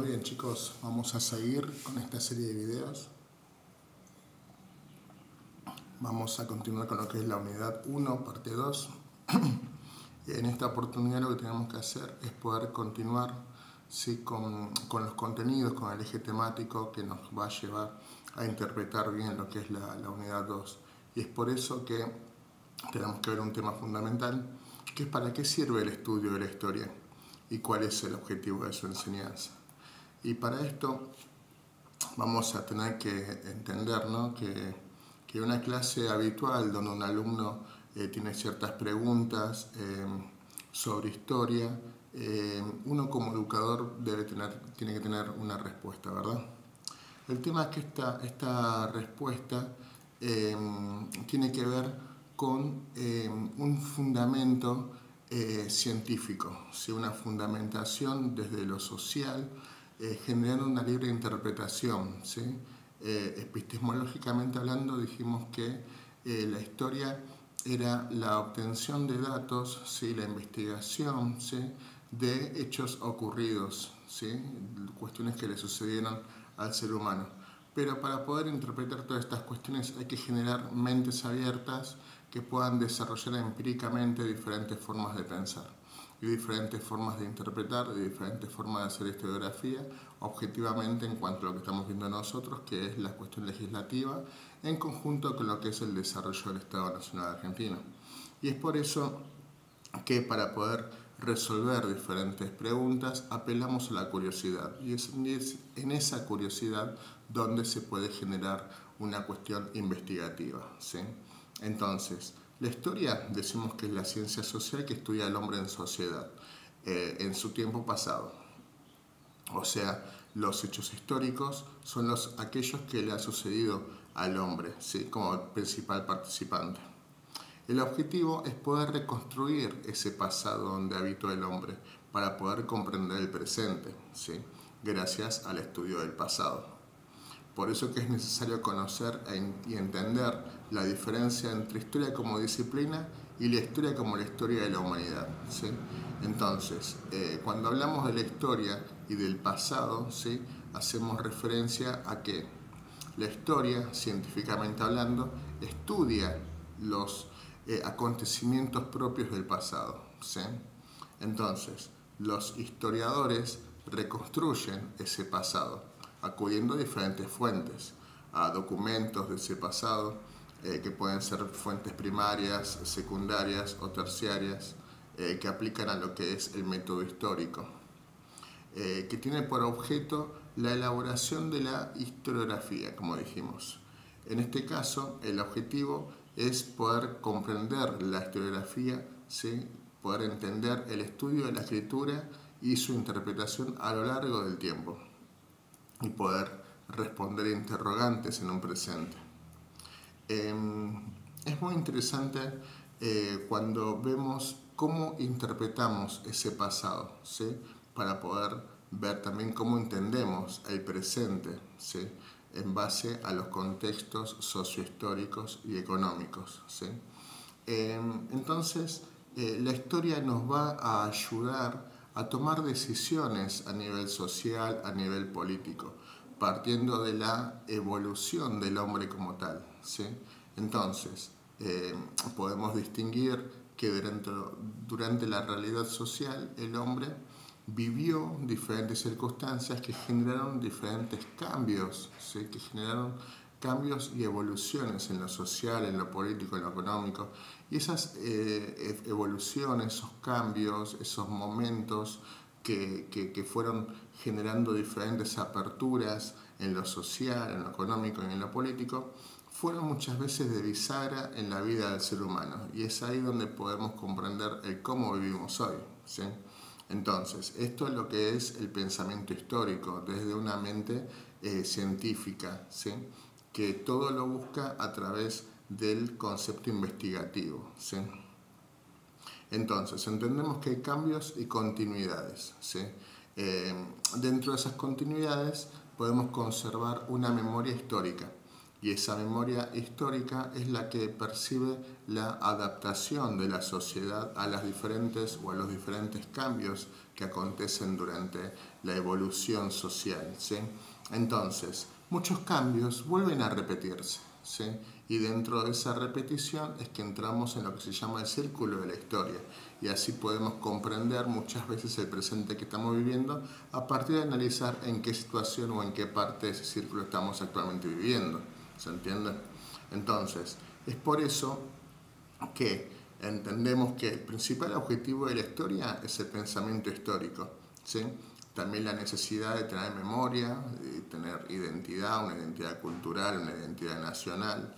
bien, chicos, vamos a seguir con esta serie de videos. Vamos a continuar con lo que es la unidad 1, parte 2. En esta oportunidad lo que tenemos que hacer es poder continuar, ¿sí?, con los contenidos, con el eje temático que nos va a llevar a interpretar bien lo que es la unidad 2. Y es por eso que tenemos que ver un tema fundamental, que es para qué sirve el estudio de la historia y cuál es el objetivo de su enseñanza. Y para esto vamos a tener que entender, ¿no?, que una clase habitual donde un alumno tiene ciertas preguntas sobre historia, uno como educador tiene que tener una respuesta, ¿verdad? El tema es que esta respuesta tiene que ver con un fundamento científico, ¿sí?, una fundamentación desde lo social, generando una libre interpretación, ¿sí? Epistemológicamente hablando, dijimos que la historia era la obtención de datos, ¿sí?, la investigación, ¿sí?, de hechos ocurridos, ¿sí?, cuestiones que le sucedieron al ser humano. Pero para poder interpretar todas estas cuestiones hay que generar mentes abiertas que puedan desarrollar empíricamente diferentes formas de pensar y diferentes formas de interpretar, y diferentes formas de hacer historiografía objetivamente en cuanto a lo que estamos viendo nosotros, que es la cuestión legislativa, en conjunto con lo que es el desarrollo del Estado Nacional Argentino. Y es por eso que para poder resolver diferentes preguntas apelamos a la curiosidad, y es en esa curiosidad donde se puede generar una cuestión investigativa, ¿sí? Entonces, la historia decimos que es la ciencia social que estudia al hombre en sociedad, en su tiempo pasado. O sea, los hechos históricos son aquellos que le ha sucedido al hombre, ¿sí?, como principal participante. El objetivo es poder reconstruir ese pasado donde habitó el hombre para poder comprender el presente, ¿sí?, gracias al estudio del pasado. Por eso que es necesario conocer y entender la diferencia entre historia como disciplina y la historia como la historia de la humanidad, ¿sí? Entonces, cuando hablamos de la historia y del pasado, ¿sí?, hacemos referencia a que la historia, científicamente hablando, estudia los acontecimientos propios del pasado, ¿sí? Entonces, los historiadores reconstruyen ese pasado acudiendo a diferentes fuentes, a documentos de ese pasado, que pueden ser fuentes primarias, secundarias o terciarias, que aplican a lo que es el método histórico, que tiene por objeto la elaboración de la historiografía, como dijimos. En este caso, el objetivo es poder comprender la historiografía, ¿sí?, poder entender el estudio de la escritura y su interpretación a lo largo del tiempo, y poder responder interrogantes en un presente. Es muy interesante cuando vemos cómo interpretamos ese pasado, ¿sí?, para poder ver también cómo entendemos el presente, ¿sí?, en base a los contextos sociohistóricos y económicos, ¿sí? Entonces, la historia nos va a ayudar a tomar decisiones a nivel social, a nivel político, partiendo de la evolución del hombre como tal, ¿sí? Entonces, podemos distinguir que durante la realidad social el hombre vivió diferentes circunstancias que generaron diferentes cambios, ¿sí?, que generaron cambios y evoluciones en lo social, en lo político, en lo económico. Y esas evoluciones, esos cambios, esos momentos que fueron generando diferentes aperturas en lo social, en lo económico y en lo político, fueron muchas veces de bisagra en la vida del ser humano. Y es ahí donde podemos comprender el cómo vivimos hoy, ¿sí? Entonces, esto es lo que es el pensamiento histórico, desde una mente científica, ¿sí?, que todo lo busca a través del concepto investigativo, ¿sí? Entonces, entendemos que hay cambios y continuidades, ¿sí? Dentro de esas continuidades podemos conservar una memoria histórica, Y esa memoria histórica es la que percibe la adaptación de la sociedad a las diferentes o a los diferentes cambios que acontecen durante la evolución social, ¿sí? Entonces, muchos cambios vuelven a repetirse, ¿sí? Y dentro de esa repetición es que entramos en lo que se llama el círculo de la historia. Y así podemos comprender muchas veces el presente que estamos viviendo a partir de analizar en qué situación o en qué parte de ese círculo estamos actualmente viviendo. ¿Se entiende? Entonces, es por eso que entendemos que el principal objetivo de la historia es el pensamiento histórico, ¿sí? También la necesidad de tener memoria, de tener identidad, una identidad cultural, una identidad nacional.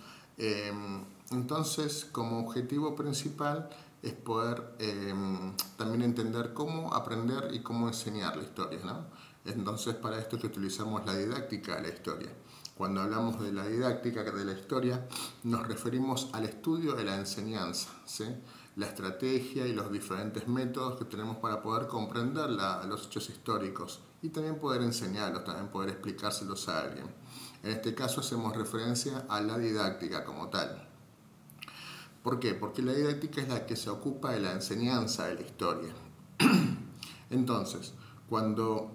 Entonces, como objetivo principal es poder también entender cómo aprender y cómo enseñar la historia, ¿no? Entonces, para esto es que utilizamos la didáctica de la historia. Cuando hablamos de la didáctica de la historia, nos referimos al estudio de la enseñanza, ¿sí? La estrategia y los diferentes métodos que tenemos para poder comprender los hechos históricos y también poder enseñarlos, también poder explicárselos a alguien. En este caso hacemos referencia a la didáctica como tal. ¿Por qué? Porque la didáctica es la que se ocupa de la enseñanza de la historia. Entonces, cuando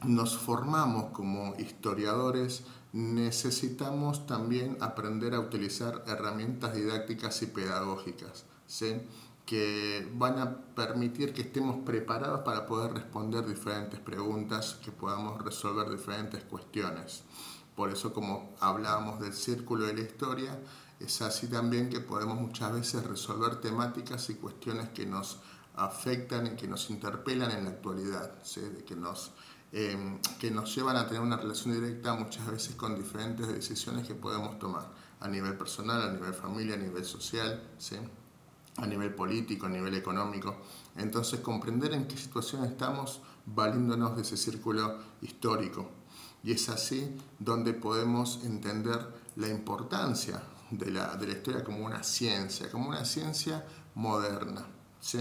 nos formamos como historiadores, necesitamos también aprender a utilizar herramientas didácticas y pedagógicas, ¿sí? Que van a permitir que estemos preparados para poder responder diferentes preguntas, que podamos resolver diferentes cuestiones. Por eso, como hablábamos del círculo de la historia, es así también que podemos muchas veces resolver temáticas y cuestiones que nos afectan y que nos interpelan en la actualidad, ¿sí? que nos llevan a tener una relación directa muchas veces con diferentes decisiones que podemos tomar a nivel personal, a nivel familia, a nivel social, ¿sí? A nivel político, a nivel económico. Entonces, comprender en qué situación estamos valiéndonos de ese círculo histórico. Y es así donde podemos entender la importancia de la historia como una ciencia moderna, ¿sí?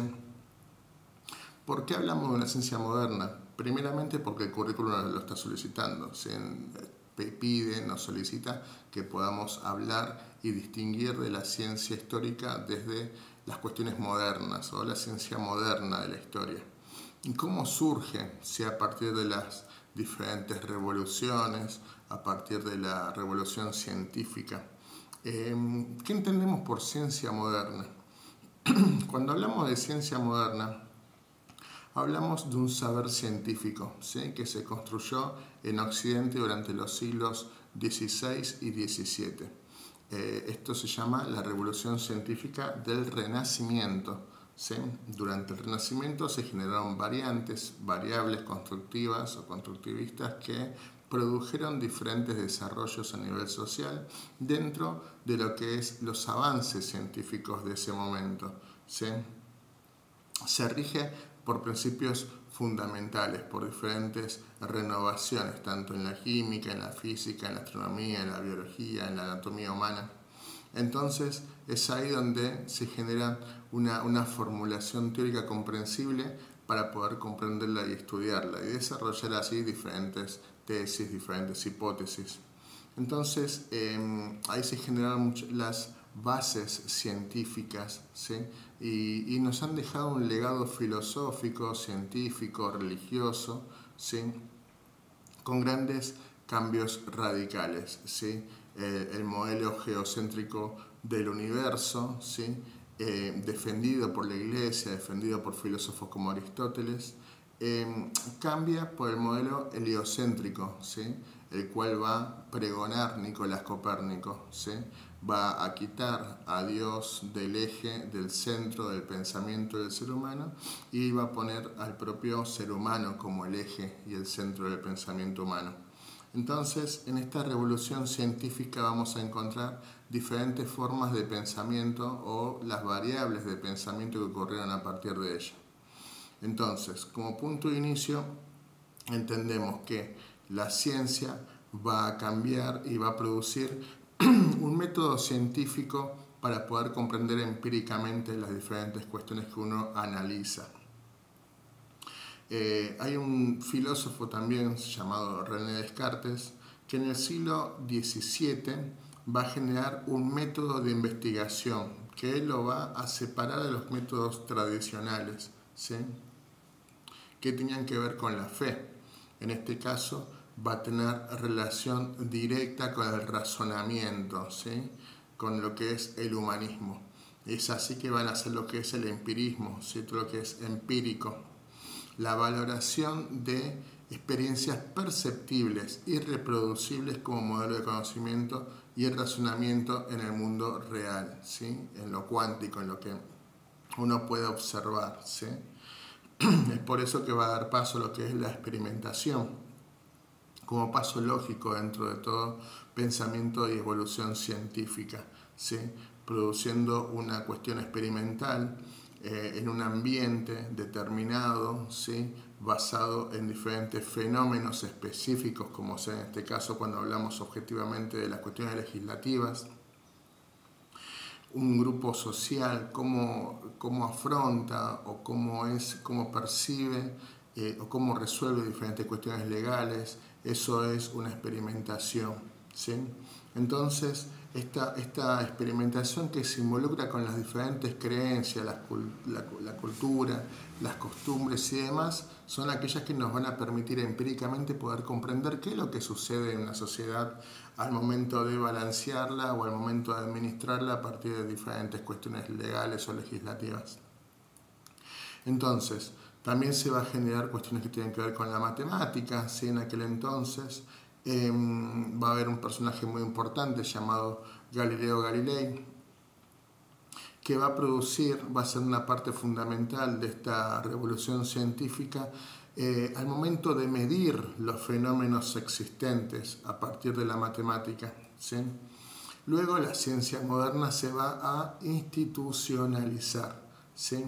¿Por qué hablamos de una ciencia moderna? Primeramente porque el currículum lo está solicitando. Se pide, nos solicita que podamos hablar y distinguir de la ciencia histórica desde las cuestiones modernas o la ciencia moderna de la historia. ¿Y cómo surge? Si a partir de las diferentes revoluciones, a partir de la revolución científica. ¿Qué entendemos por ciencia moderna? Cuando hablamos de ciencia moderna, hablamos de un saber científico, ¿sí? Que se construyó en Occidente durante los siglos XVI y XVII. Esto se llama la revolución científica del Renacimiento, ¿sí? Durante el Renacimiento se generaron variables constructivas o constructivistas que produjeron diferentes desarrollos a nivel social dentro de lo que es los avances científicos de ese momento, ¿sí? Se rige por principios fundamentales, por diferentes renovaciones, tanto en la química, en la física, en la astronomía, en la biología, en la anatomía humana. Entonces es ahí donde se genera una formulación teórica comprensible para poder comprenderla y estudiarla y desarrollar así diferentes tesis, diferentes hipótesis. Entonces ahí se generaron las bases científicas, ¿sí? y nos han dejado un legado filosófico, científico, religioso, ¿sí? Con grandes cambios radicales, ¿sí? El modelo geocéntrico del universo, ¿sí? Defendido por la Iglesia, defendido por filósofos como Aristóteles, cambia por el modelo heliocéntrico, ¿sí? El cual va a pregonar Nicolás Copérnico, ¿sí? Va a quitar a Dios del eje, del centro del pensamiento del ser humano y va a poner al propio ser humano como el eje y el centro del pensamiento humano. Entonces, en esta revolución científica vamos a encontrar diferentes formas de pensamiento o las variables de pensamiento que ocurrieron a partir de ella. Entonces, como punto de inicio, entendemos que la ciencia va a cambiar y va a producir un método científico para poder comprender empíricamente las diferentes cuestiones que uno analiza. Hay un filósofo también llamado René Descartes que en el siglo XVII va a generar un método de investigación que lo va a separar de los métodos tradicionales, ¿sí? Que tenían que ver con la fe. En este caso va a tener relación directa con el razonamiento, ¿sí? Con lo que es el humanismo. Es así que van a hacer lo que es el empirismo, ¿sí? Todo lo que es empírico. La valoración de experiencias perceptibles y reproducibles como modelo de conocimiento y el razonamiento en el mundo real, ¿sí? En lo cuántico, en lo que uno puede observar, ¿sí? Es por eso que va a dar paso a lo que es la experimentación, como paso lógico dentro de todo pensamiento y evolución científica, ¿sí? Produciendo una cuestión experimental en un ambiente determinado, ¿sí? Basado en diferentes fenómenos específicos, como sea en este caso cuando hablamos objetivamente de las cuestiones legislativas, un grupo social, cómo afronta o cómo percibe o cómo resuelve diferentes cuestiones legales. Eso es una experimentación, ¿sí? Entonces, esta experimentación que se involucra con las diferentes creencias, la cultura, las costumbres y demás, son aquellas que nos van a permitir empíricamente poder comprender qué es lo que sucede en una sociedad al momento de balancearla o al momento de administrarla a partir de diferentes cuestiones legales o legislativas. Entonces, también se va a generar cuestiones que tienen que ver con la matemática, ¿sí? En aquel entonces va a haber un personaje muy importante llamado Galileo Galilei, que va a ser una parte fundamental de esta revolución científica al momento de medir los fenómenos existentes a partir de la matemática, ¿sí? Luego la ciencia moderna se va a institucionalizar, ¿sí?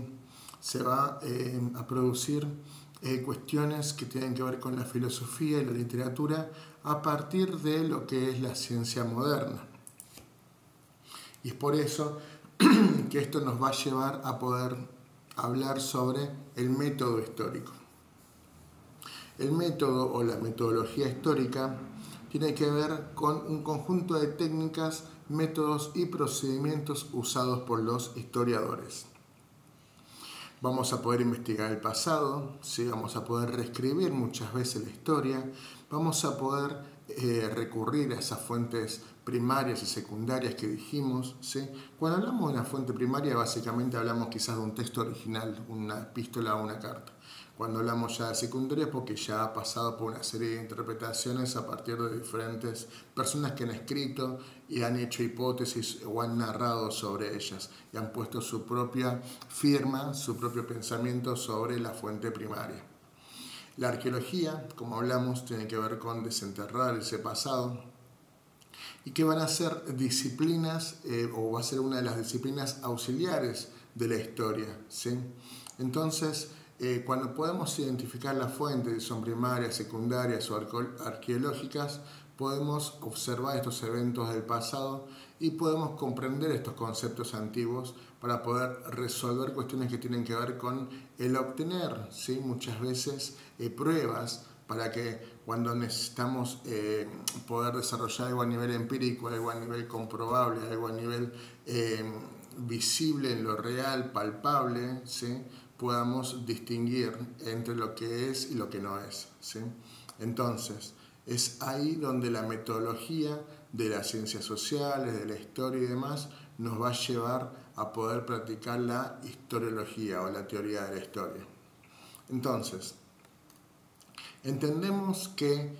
Se va a producir cuestiones que tienen que ver con la filosofía y la literatura a partir de lo que es la ciencia moderna. Y es por eso que esto nos va a llevar a poder hablar sobre el método histórico. El método o la metodología histórica tiene que ver con un conjunto de técnicas, métodos y procedimientos usados por los historiadores. Vamos a poder investigar el pasado, ¿sí? Vamos a poder reescribir muchas veces la historia, vamos a poder recurrir a esas fuentes primarias y secundarias que dijimos, ¿sí? Cuando hablamos de una fuente primaria, básicamente hablamos quizás de un texto original, una epístola o una carta. Cuando hablamos ya de secundaria, porque ya ha pasado por una serie de interpretaciones a partir de diferentes personas que han escrito y han hecho hipótesis o han narrado sobre ellas y han puesto su propia firma, su propio pensamiento sobre la fuente primaria. La arqueología, como hablamos, tiene que ver con desenterrar ese pasado y que van a ser disciplinas o va a ser una de las disciplinas auxiliares de la historia, ¿sí? Entonces, cuando podemos identificar las fuentes, si son primarias, secundarias o arqueológicas, podemos observar estos eventos del pasado y podemos comprender estos conceptos antiguos para poder resolver cuestiones que tienen que ver con el obtener, ¿sí? Muchas veces pruebas para que cuando necesitamos poder desarrollar algo a nivel empírico, algo a nivel comprobable, algo a nivel visible en lo real, palpable, ¿sí? Podamos distinguir entre lo que es y lo que no es, ¿sí? Entonces, es ahí donde la metodología de las ciencias sociales, de la historia y demás, nos va a llevar a poder practicar la historiología o la teoría de la historia. Entonces, entendemos que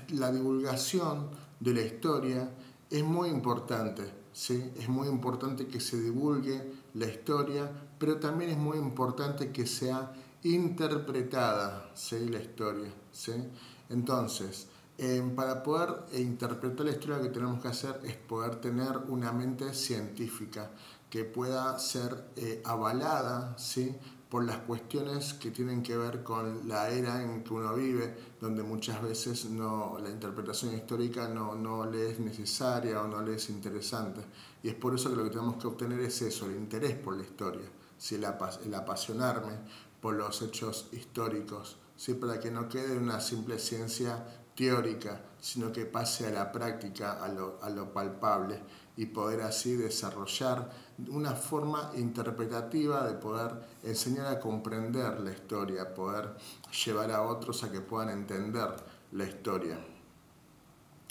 la divulgación de la historia es muy importante, ¿sí? Es muy importante que se divulgue la historia, pero también es muy importante que sea interpretada, ¿sí? La historia, ¿sí? Entonces, para poder interpretar la historia, lo que tenemos que hacer es poder tener una mente científica que pueda ser avalada, ¿sí? Por las cuestiones que tienen que ver con la era en que uno vive, donde muchas veces la interpretación histórica no le es necesaria o no le es interesante. Y es por eso que lo que tenemos que obtener es eso, el interés por la historia, ¿sí? El apasionarme por los hechos históricos, ¿sí? Para que no quede una simple ciencia teórica, sino que pase a la práctica, a lo palpable, y poder así desarrollar una forma interpretativa de poder enseñar a comprender la historia, poder llevar a otros a que puedan entender la historia.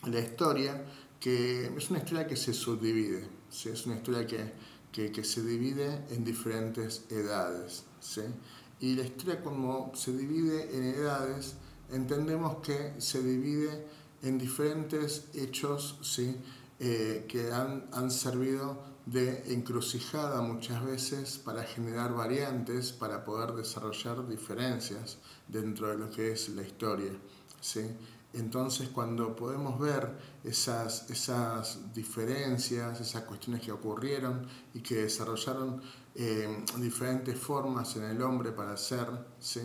La historia, que es una historia que se subdivide, ¿sí? Es una historia que se divide en diferentes edades, ¿sí? Y la historia, como se divide en edades, entendemos que se divide en diferentes hechos, ¿sí? Que han servido de encrucijada muchas veces para generar variantes, para poder desarrollar diferencias dentro de lo que es la historia, ¿sí? Entonces, cuando podemos ver esas diferencias, esas cuestiones que ocurrieron y que desarrollaron diferentes formas en el hombre para ser, ¿sí?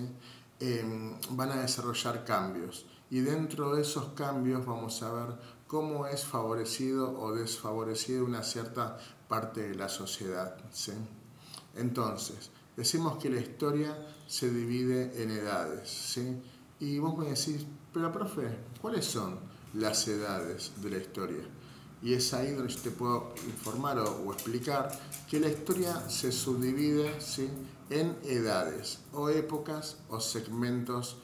Van a desarrollar cambios. Y dentro de esos cambios vamos a ver cómo es favorecido o desfavorecido una cierta parte de la sociedad, ¿sí? Entonces, decimos que la historia se divide en edades, ¿sí? Y vos me decís, pero profe, ¿cuáles son las edades de la historia? Y es ahí donde yo te puedo informar o explicar que la historia se subdivide, ¿sí? En edades o épocas o segmentos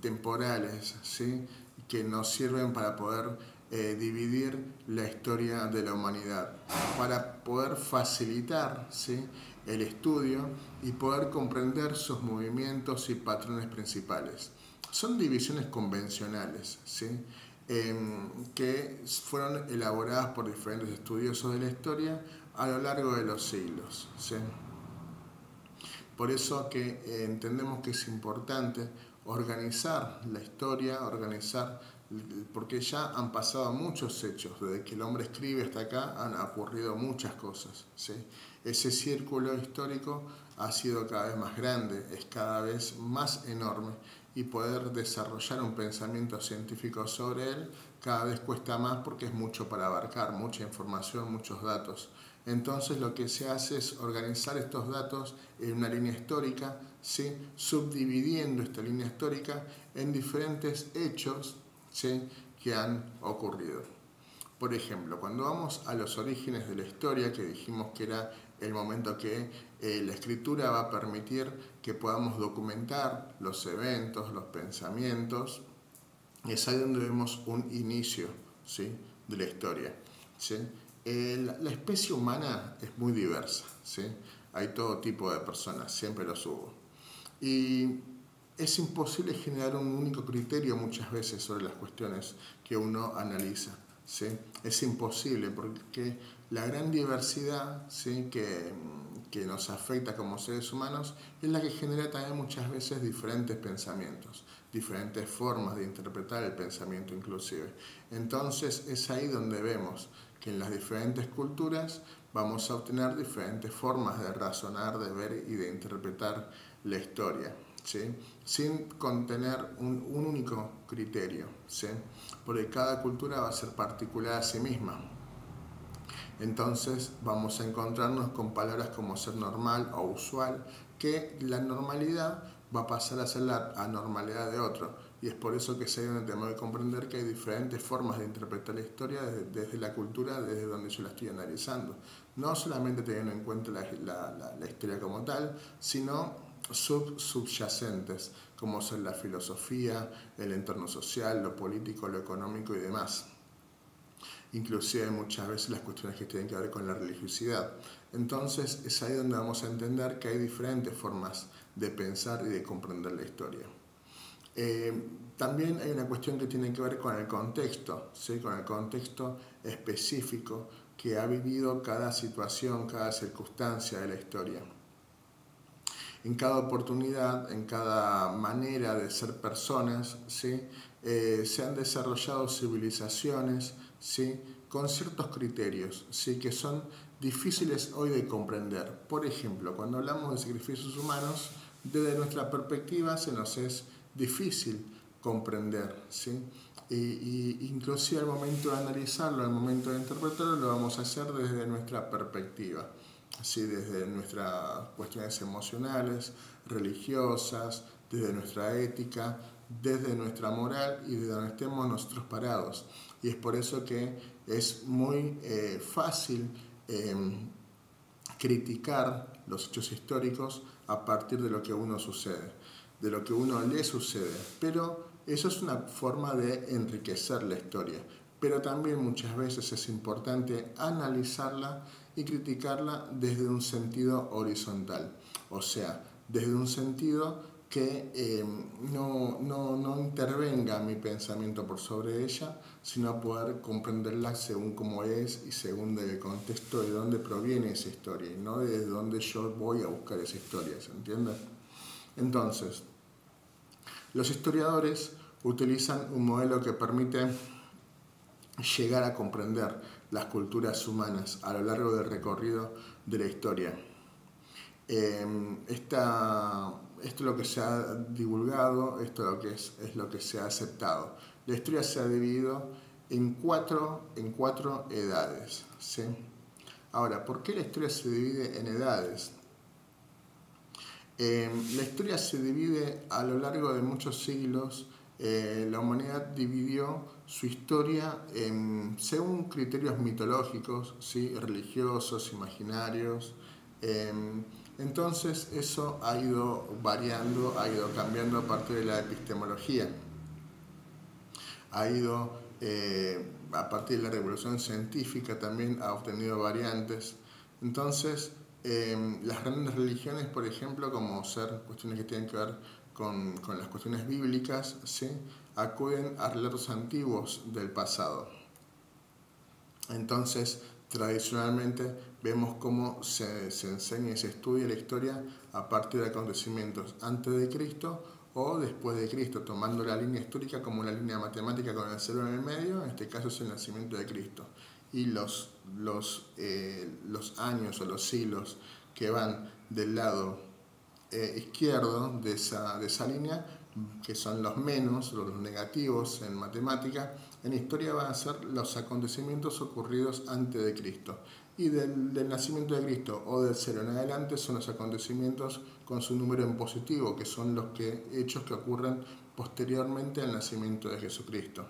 temporales, ¿sí? Que nos sirven para poder dividir la historia de la humanidad, para poder facilitar, ¿sí? El estudio y poder comprender sus movimientos y patrones principales. Son divisiones convencionales, ¿sí? Que fueron elaboradas por diferentes estudiosos de la historia a lo largo de los siglos, ¿sí? Por eso que entendemos que es importante organizar la historia, porque ya han pasado muchos hechos, desde que el hombre escribe hasta acá han ocurrido muchas cosas, ¿sí? Ese círculo histórico ha sido cada vez más grande, es cada vez más enorme, y poder desarrollar un pensamiento científico sobre él cada vez cuesta más porque es mucho para abarcar, mucha información, muchos datos. Entonces lo que se hace es organizar estos datos en una línea histórica, ¿sí? Subdividiendo esta línea histórica en diferentes hechos, ¿sí? Que han ocurrido. Por ejemplo, cuando vamos a los orígenes de la historia, que dijimos que era el momento que la escritura va a permitir que podamos documentar los eventos, los pensamientos, es ahí donde vemos un inicio, ¿sí? De la historia, ¿sí? La especie humana es muy diversa, ¿sí? Hay todo tipo de personas, siempre los hubo. Y es imposible generar un único criterio muchas veces sobre las cuestiones que uno analiza, ¿sí? Es imposible porque la gran diversidad, ¿sí? que nos afecta como seres humanos es la que genera también muchas veces diferentes pensamientos, diferentes formas de interpretar el pensamiento inclusive. Entonces es ahí donde vemos que en las diferentes culturas vamos a obtener diferentes formas de razonar, de ver y de interpretar la historia, ¿sí? Sin contener un único criterio, ¿sí? Porque cada cultura va a ser particular a sí misma. Entonces vamos a encontrarnos con palabras como ser normal o usual, que la normalidad va a pasar a ser la anormalidad de otro. Y es por eso que es ahí donde tenemos que comprender que hay diferentes formas de interpretar la historia desde la cultura, desde donde yo la estoy analizando. No solamente teniendo en cuenta la historia como tal, sino subyacentes, como son la filosofía, el entorno social, lo político, lo económico y demás. Inclusive muchas veces las cuestiones que tienen que ver con la religiosidad. Entonces es ahí donde vamos a entender que hay diferentes formas de pensar y de comprender la historia. También hay una cuestión que tiene que ver con el contexto, ¿sí? Con el contexto específico que ha vivido cada situación, cada circunstancia de la historia. En cada oportunidad, en cada manera de ser personas, ¿sí? Se han desarrollado civilizaciones, ¿sí? Con ciertos criterios, ¿sí? Que son difíciles hoy de comprender. Por ejemplo, cuando hablamos de sacrificios humanos, desde nuestra perspectiva se nos es difícil comprender, ¿sí? Y inclusive al momento de analizarlo, al momento de interpretarlo, lo vamos a hacer desde nuestra perspectiva, ¿sí? Desde nuestras cuestiones emocionales, religiosas, desde nuestra ética, desde nuestra moral y desde donde estemos nosotros parados. Y es por eso que es muy fácil criticar los hechos históricos a partir de lo que a uno sucede, de lo que a uno le sucede. Pero eso es una forma de enriquecer la historia. Pero también muchas veces es importante analizarla y criticarla desde un sentido horizontal. O sea, desde un sentido que no intervenga mi pensamiento por sobre ella, sino poder comprenderla según cómo es y según el contexto de dónde proviene esa historia, y no de dónde yo voy a buscar esa historia, ¿se entiende? Entonces, los historiadores utilizan un modelo que permite llegar a comprender las culturas humanas a lo largo del recorrido de la historia. Esto es lo que se ha divulgado, esto es lo que se ha aceptado. La historia se ha dividido en cuatro edades, ¿sí? Ahora, ¿por qué la historia se divide en edades? La historia se divide a lo largo de muchos siglos. La humanidad dividió su historia según criterios mitológicos, ¿sí? Religiosos, imaginarios. Entonces eso ha ido variando, ha ido cambiando a partir de la epistemología. Ha ido, a partir de la revolución científica también ha obtenido variantes. Entonces, las grandes religiones, por ejemplo, como ser cuestiones que tienen que ver con las cuestiones bíblicas, ¿sí? Acuden a relatos antiguos del pasado. Entonces, tradicionalmente vemos cómo se enseña y se estudia la historia a partir de acontecimientos antes de Cristo o después de Cristo, tomando la línea histórica como una línea matemática con el cero en el medio. En este caso es el nacimiento de Cristo. Y los años o los siglos que van del lado izquierdo de esa línea, que son los menos, los negativos en matemática, en historia van a ser los acontecimientos ocurridos antes de Cristo. Y del nacimiento de Cristo o del cero en adelante son los acontecimientos con su número en positivo, que son los hechos que ocurren posteriormente al nacimiento de Jesucristo.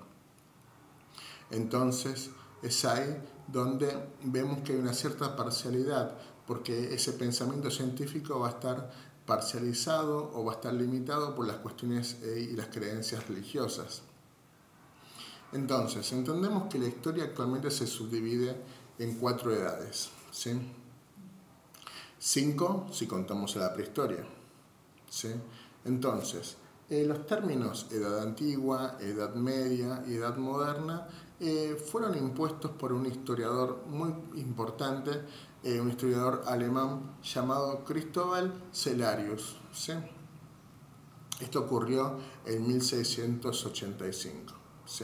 Entonces es ahí donde vemos que hay una cierta parcialidad, porque ese pensamiento científico va a estar parcializado o va a estar limitado por las cuestiones y las creencias religiosas. Entonces, entendemos que la historia actualmente se subdivide en 4 edades, ¿sí? 5 si contamos a la prehistoria, ¿sí? Entonces, los términos edad antigua, edad media y edad moderna fueron impuestos por un historiador muy importante, un historiador alemán llamado Cristóbal Celarius, ¿sí? Esto ocurrió en 1685, ¿sí?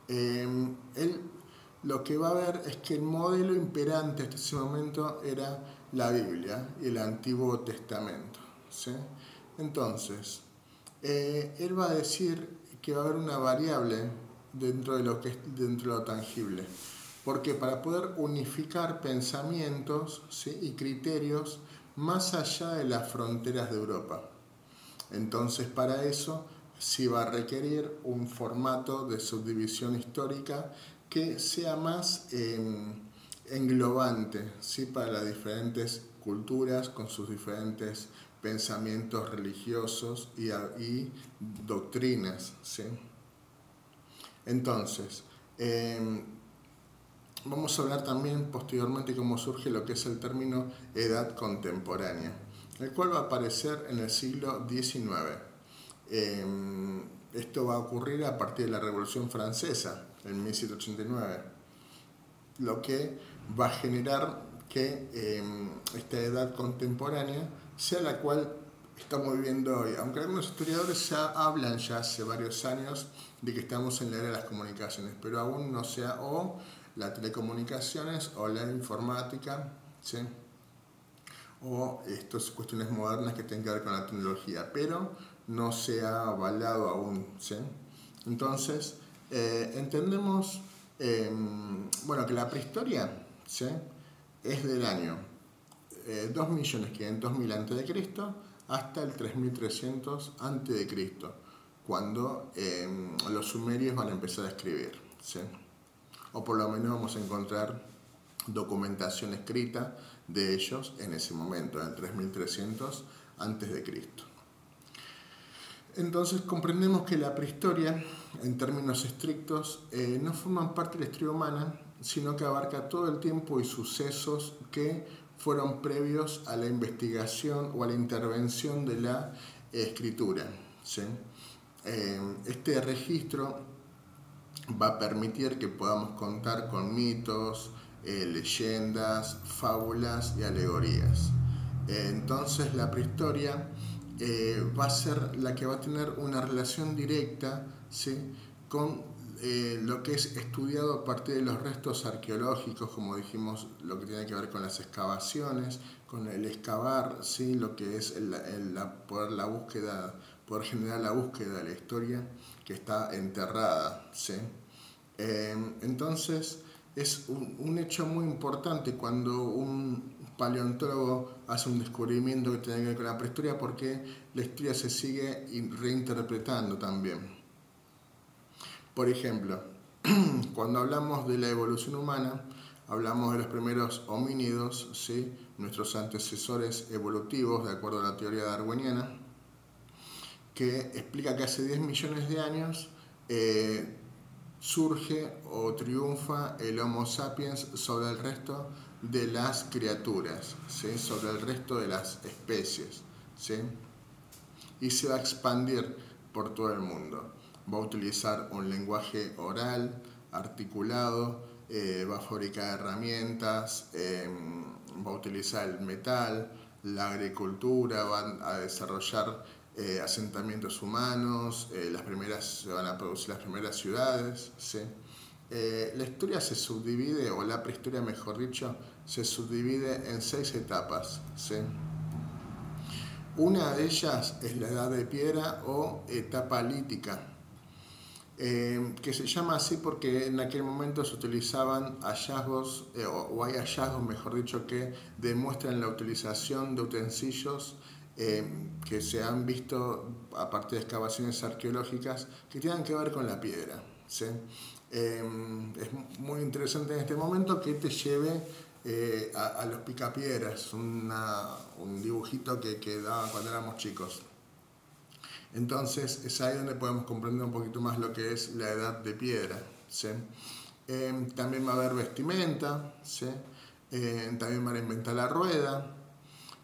Él lo que va a ver es que el modelo imperante hasta ese momento era la Biblia y el Antiguo Testamento, ¿sí? Entonces, él va a decir que va a haber una variable dentro de lo tangible, porque para poder unificar pensamientos, ¿sí? y criterios más allá de las fronteras de Europa. Entonces, para eso sí va a requerir un formato de subdivisión histórica que sea más englobante, ¿sí? Para las diferentes culturas con sus diferentes pensamientos religiosos y doctrinas, ¿sí? Entonces, vamos a hablar también posteriormente cómo surge lo que es el término edad contemporánea, el cual va a aparecer en el siglo XIX. Esto va a ocurrir a partir de la Revolución Francesa, en 1789, lo que va a generar que esta edad contemporánea sea la cual estamos viviendo hoy, aunque algunos historiadores ya hablan ya hace varios años de que estamos en la era de las comunicaciones, pero aún no sea o las telecomunicaciones o la informática, ¿sí? O estas cuestiones modernas que tienen que ver con la tecnología, pero no se ha avalado aún, ¿sí? Entonces, entendemos que la prehistoria, ¿sí? es del año 2.500.000 a.C. hasta el 3.300 a.C., cuando los sumerios van a empezar a escribir, ¿sí? O por lo menos vamos a encontrar documentación escrita de ellos en ese momento, en el 3300 a.C. Entonces comprendemos que la prehistoria, en términos estrictos, no forman parte de la historia humana, sino que abarca todo el tiempo y sucesos que fueron previos a la investigación o a la intervención de la escritura, ¿sí? Este registro va a permitir que podamos contar con mitos, leyendas, fábulas y alegorías. Entonces la prehistoria va a ser la que va a tener una relación directa, ¿sí?, con lo que es estudiado a partir de los restos arqueológicos, como dijimos, lo que tiene que ver con las excavaciones, con el excavar, ¿sí?, lo que es poder generar la búsqueda de la historia que está enterrada, ¿sí? Entonces es un hecho muy importante cuando un paleontólogo hace un descubrimiento que tiene que ver con la prehistoria, porque la historia se sigue reinterpretando también. Por ejemplo, cuando hablamos de la evolución humana, hablamos de los primeros homínidos, ¿sí?, nuestros antecesores evolutivos, de acuerdo a la teoría darwiniana, que explica que hace 10 millones de años surge o triunfa el Homo sapiens sobre el resto de las criaturas, ¿sí?, sobre el resto de las especies, ¿sí?, y se va a expandir por todo el mundo. Va a utilizar un lenguaje oral, articulado, va a fabricar herramientas, va a utilizar el metal, la agricultura, van a desarrollar asentamientos humanos, se van a producir las primeras ciudades, ¿sí? La historia se subdivide, o la prehistoria mejor dicho, se subdivide en 6 etapas, ¿sí? Una de ellas es la edad de piedra o etapa lítica, que se llama así porque en aquel momento se utilizaban hallazgos, o hay hallazgos, mejor dicho, que demuestran la utilización de utensilios que se han visto a partir de excavaciones arqueológicas que tienen que ver con la piedra, ¿sí? Es muy interesante en este momento que te lleve a los picapiedras, un dibujito que daba cuando éramos chicos. Entonces es ahí donde podemos comprender un poquito más lo que es la edad de piedra, ¿sí? También va a haber vestimenta, ¿sí? También van a inventar la rueda,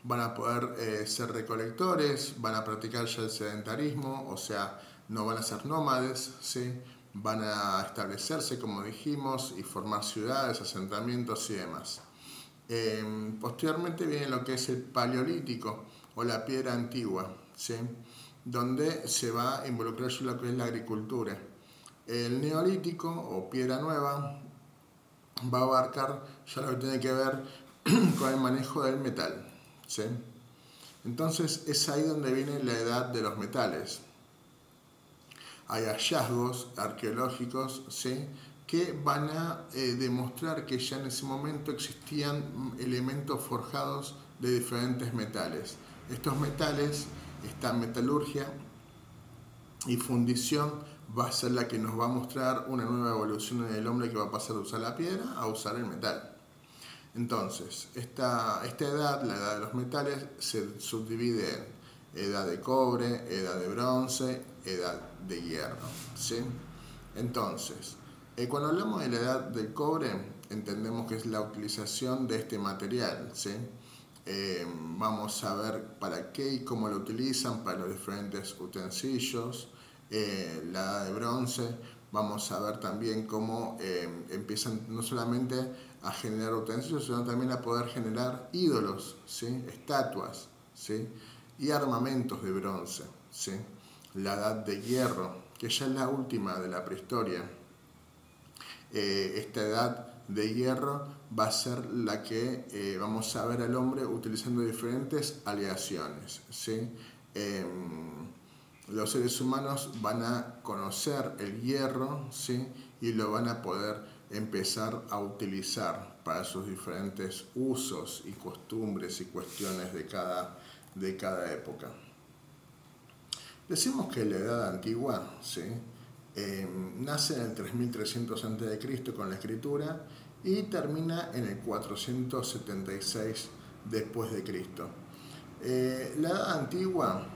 van a poder ser recolectores, van a practicar ya el sedentarismo, o sea, no van a ser nómades, ¿sí? Van a establecerse, como dijimos, y formar ciudades, asentamientos y demás. Posteriormente viene lo que es el paleolítico o la piedra antigua, ¿sí?, donde se va a involucrar ya lo que es la agricultura. El neolítico o piedra nueva va a abarcar ya lo que tiene que ver con el manejo del metal, ¿sí? Entonces es ahí donde viene la edad de los metales. Hay hallazgos arqueológicos, ¿sí?, que van a demostrar que ya en ese momento existían elementos forjados de diferentes metales. Estos metales, esta metalurgia y fundición, va a ser la que nos va a mostrar una nueva evolución en el hombre, que va a pasar de usar la piedra a usar el metal. Entonces, esta edad, la edad de los metales, se subdivide en edad de cobre, edad de bronce, edad de hierro, ¿sí? Entonces, cuando hablamos de la edad del cobre, entendemos que es la utilización de este material, ¿sí? Vamos a ver para qué y cómo lo utilizan para los diferentes utensilios. La edad de bronce, vamos a ver también cómo empiezan no solamente a generar utensilios, sino también a poder generar ídolos, ¿sí?, estatuas, ¿sí?, y armamentos de bronce, ¿sí? La edad de hierro, que ya es la última de la prehistoria. Esta edad de hierro va a ser la que vamos a ver al hombre utilizando diferentes aleaciones, ¿sí? Los seres humanos van a conocer el hierro, ¿sí?, y lo van a poder empezar a utilizar para sus diferentes usos y costumbres y cuestiones de cada época. Decimos que la Edad Antigua, ¿sí? Nace en el 3300 a.C. con la escritura y termina en el 476 después de Cristo. La Edad Antigua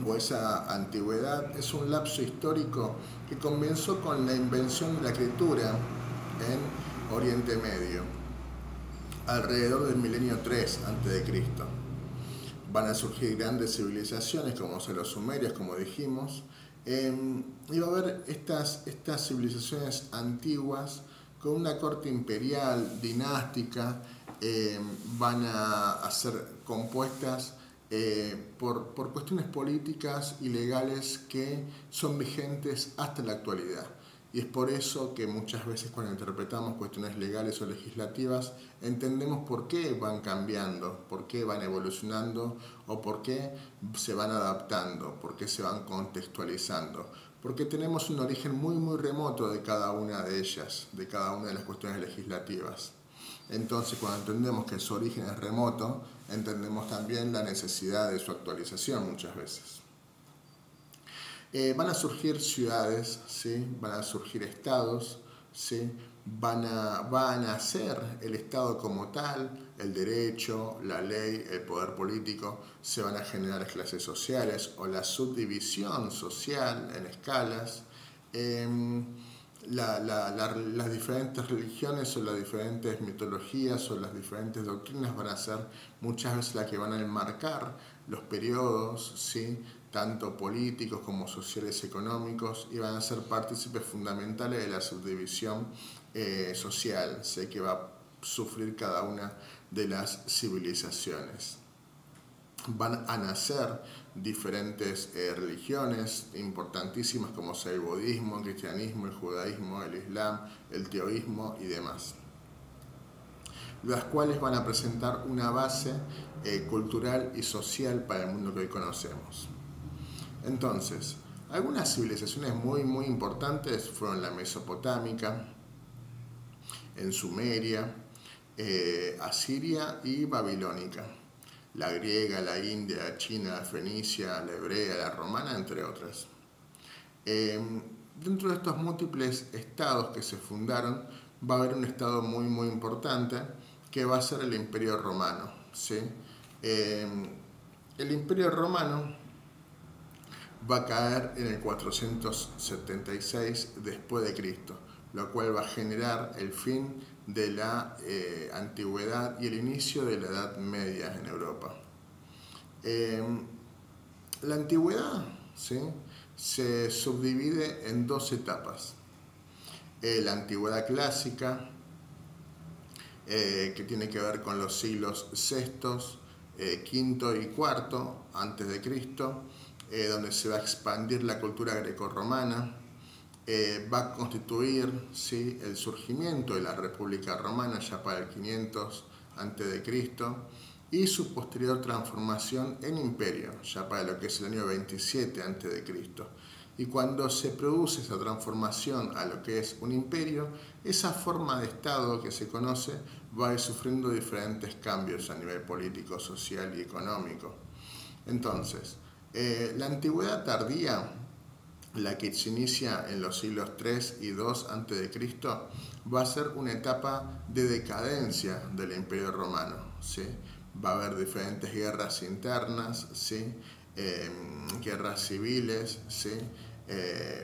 o esa antigüedad es un lapso histórico que comenzó con la invención de la escritura en Oriente Medio, alrededor del milenio 3 a.C. Van a surgir grandes civilizaciones como son los sumerios, como dijimos, y va a haber estas civilizaciones antiguas con una corte imperial, dinástica, van a ser compuestas por cuestiones políticas y legales que son vigentes hasta la actualidad. Y es por eso que muchas veces cuando interpretamos cuestiones legales o legislativas entendemos por qué van cambiando, por qué van evolucionando o por qué se van adaptando, por qué se van contextualizando. Porque tenemos un origen muy remoto de cada una de ellas, de cada una de las cuestiones legislativas. Entonces, cuando entendemos que su origen es remoto, entendemos también la necesidad de su actualización muchas veces. Van a surgir ciudades, ¿sí? Van a surgir estados, ¿sí? Va a nacer el Estado como tal, el derecho, la ley, el poder político, se van a generar las clases sociales o la subdivisión social en escalas. Las diferentes religiones o las diferentes mitologías o las diferentes doctrinas van a ser muchas veces las que van a enmarcar los periodos, ¿sí? Tanto políticos como sociales y económicos, y van a ser partícipes fundamentales de la subdivisión social, ¿sí? Que va a sufrir cada una de las civilizaciones. Van a nacer diferentes religiones importantísimas como sea el budismo, el cristianismo, el judaísmo, el islam, el teoísmo y demás, las cuales van a presentar una base cultural y social para el mundo que hoy conocemos. Entonces, algunas civilizaciones muy importantes fueron la mesopotámica, en Sumeria, asiria y babilónica, la griega, la india, la china, la fenicia, la hebrea, la romana, entre otras. Dentro de estos múltiples estados que se fundaron, va a haber un estado muy importante que va a ser el Imperio Romano, ¿sí? El Imperio Romano va a caer en el 476 después de Cristo, lo cual va a generar el fin de la antigüedad y el inicio de la Edad Media en Europa. La antigüedad, ¿sí? Se subdivide en dos etapas. La antigüedad clásica, que tiene que ver con los siglos VI, V y IV antes de Cristo, donde se va a expandir la cultura grecorromana, va a constituir, ¿sí? El surgimiento de la República Romana ya para el 500 a.C. y su posterior transformación en imperio ya para lo que es el año 27 a.C. Y cuando se produce esa transformación a lo que es un imperio, esa forma de Estado que se conoce va a ir sufriendo diferentes cambios a nivel político, social y económico. Entonces, la antigüedad tardía, la que se inicia en los siglos III y II a.C., va a ser una etapa de decadencia del Imperio Romano, ¿sí? Va a haber diferentes guerras internas, ¿sí? Guerras civiles, ¿sí?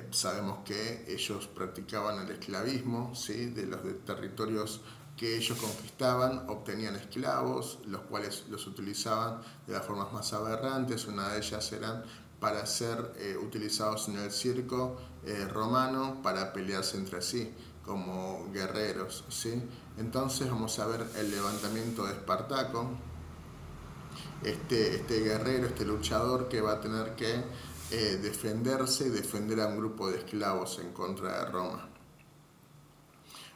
Sabemos que ellos practicaban el esclavismo, ¿sí? De los territorios que ellos conquistaban, obtenían esclavos, los cuales los utilizaban de las formas más aberrantes. Una de ellas eran para ser utilizados en el circo romano para pelearse entre sí como guerreros, ¿sí? Entonces vamos a ver el levantamiento de Espartaco, este guerrero, este luchador que va a tener que defenderse y defender a un grupo de esclavos en contra de Roma.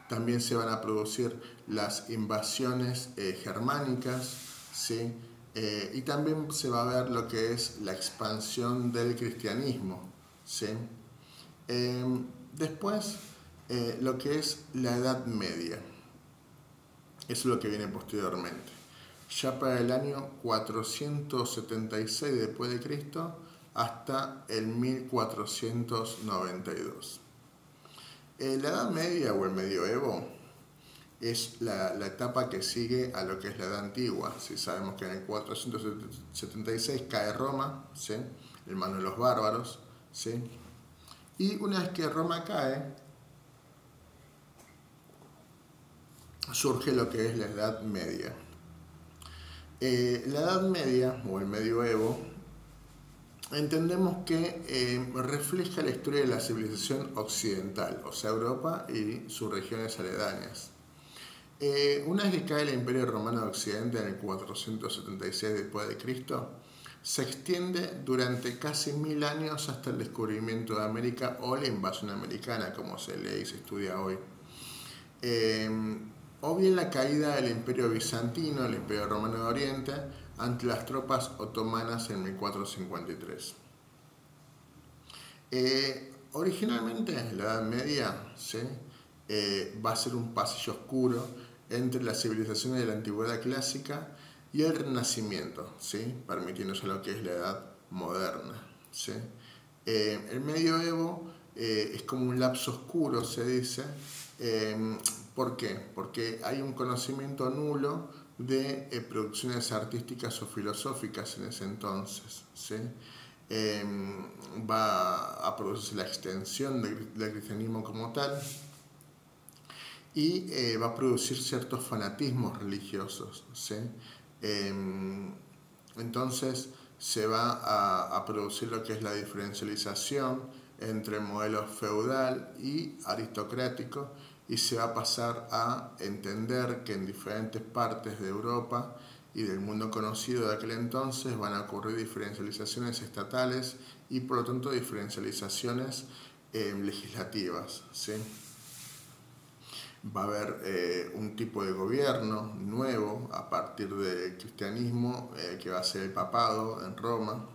También se van a producir las invasiones germánicas, ¿sí? Y también se va a ver lo que es la expansión del cristianismo, ¿sí? Después, lo que es la Edad Media. Eso es lo que viene posteriormente. Ya para el año 476 después de Cristo hasta el 1492. La Edad Media o el Medioevo es la etapa que sigue a lo que es la Edad Antigua. Si sabemos que en el 476 cae Roma, ¿sí?, en manos de los bárbaros, ¿sí? Y una vez que Roma cae, surge lo que es la Edad Media. La Edad Media o el Medioevo entendemos que refleja la historia de la civilización occidental, o sea, Europa y sus regiones aledañas. Una vez que cae el Imperio Romano de Occidente en el 476 después de Cristo, se extiende durante casi 1000 años hasta el descubrimiento de América o la invasión americana, como se lee y se estudia hoy. O bien la caída del Imperio Bizantino, el Imperio Romano de Oriente, ante las tropas otomanas en 1453. Originalmente la Edad Media, ¿sí?, va a ser un pasillo oscuro entre las civilizaciones de la Antigüedad clásica y el Renacimiento, ¿sí?, permitiéndose lo que es la Edad Moderna, ¿sí? El Medioevo es como un lapso oscuro, se dice. ¿Por qué? Porque hay un conocimiento nulo de producciones artísticas o filosóficas en ese entonces, ¿sí? Va a producirse la extensión del cristianismo como tal y va a producir ciertos fanatismos religiosos, ¿sí? Entonces se va a producir lo que es la diferencialización entre el modelo feudal y aristocrático, y se va a pasar a entender que en diferentes partes de Europa y del mundo conocido de aquel entonces van a ocurrir diferencializaciones estatales y por lo tanto diferencializaciones legislativas, ¿sí? Va a haber un tipo de gobierno nuevo a partir del cristianismo, que va a ser el papado en Roma.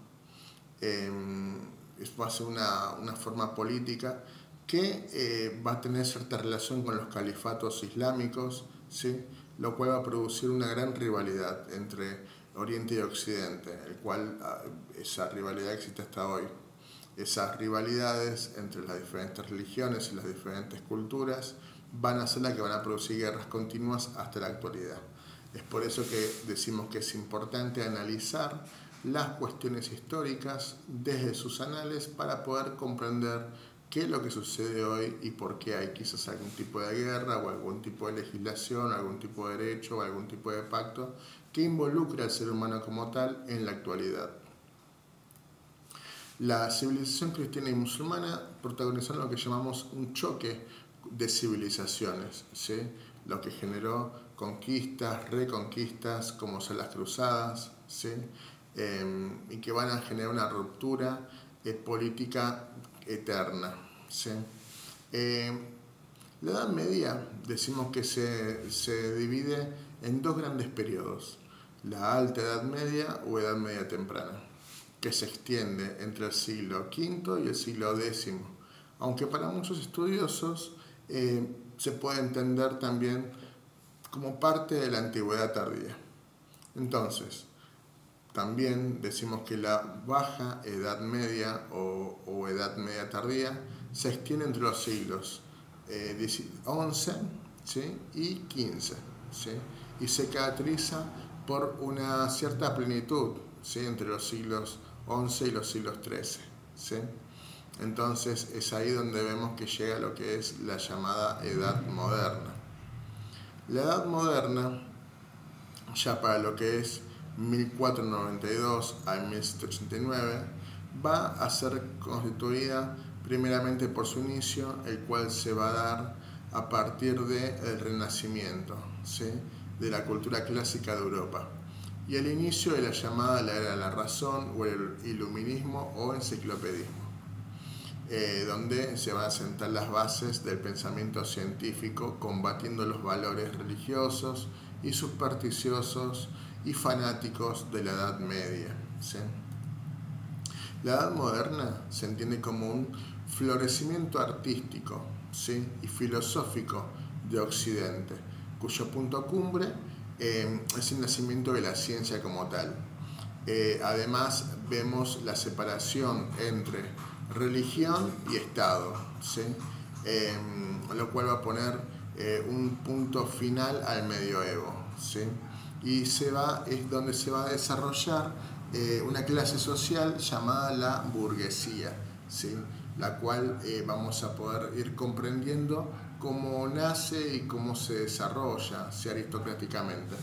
Va a ser una forma política que va a tener cierta relación con los califatos islámicos, ¿sí?, lo cual va a producir una gran rivalidad entre Oriente y Occidente, el cual esa rivalidad existe hasta hoy. Esas rivalidades entre las diferentes religiones y las diferentes culturas van a ser las que van a producir guerras continuas hasta la actualidad. Es por eso que decimos que es importante analizar las cuestiones históricas desde sus anales para poder comprender qué es lo que sucede hoy y por qué hay quizás algún tipo de guerra o algún tipo de legislación, algún tipo de derecho o algún tipo de pacto que involucra al ser humano como tal en la actualidad. La civilización cristiana y musulmana protagonizaron lo que llamamos un choque de civilizaciones, ¿sí?, lo que generó conquistas, reconquistas, como son las cruzadas, ¿sí?, y que van a generar una ruptura política eterna, ¿sí? La Edad Media decimos que se divide en dos grandes periodos: la Alta Edad Media o Edad Media Temprana, que se extiende entre el siglo V y el siglo X, aunque para muchos estudiosos se puede entender también como parte de la Antigüedad tardía. Entonces, también decimos que la Baja Edad Media o Edad Media tardía se extiende entre los siglos XI, ¿sí?, y XV, ¿sí?, y se caracteriza por una cierta plenitud, ¿sí?, entre los siglos XI y los siglos XIII, ¿sí? Entonces es ahí donde vemos que llega lo que es la llamada Edad Moderna. La Edad Moderna, ya para lo que es 1492 a 1789, va a ser constituida primeramente por su inicio, el cual se va a dar a partir del Renacimiento, ¿sí?, de la cultura clásica de Europa, y el inicio de la llamada la Era de la Razón o el Iluminismo o Enciclopedismo, donde se van a sentar las bases del pensamiento científico, combatiendo los valores religiosos y supersticiosos y fanáticos de la Edad Media, ¿sí? La Edad Moderna se entiende como un florecimiento artístico, ¿sí?, y filosófico de Occidente, cuyo punto cumbre es el nacimiento de la ciencia como tal. Además, vemos la separación entre religión y Estado, ¿sí? Lo cual va a poner un punto final al medioevo, ¿sí? Y es donde se va a desarrollar una clase social llamada la burguesía, ¿sí? La cual vamos a poder ir comprendiendo cómo nace y cómo se desarrolla, ¿sí? Aristocráticamente.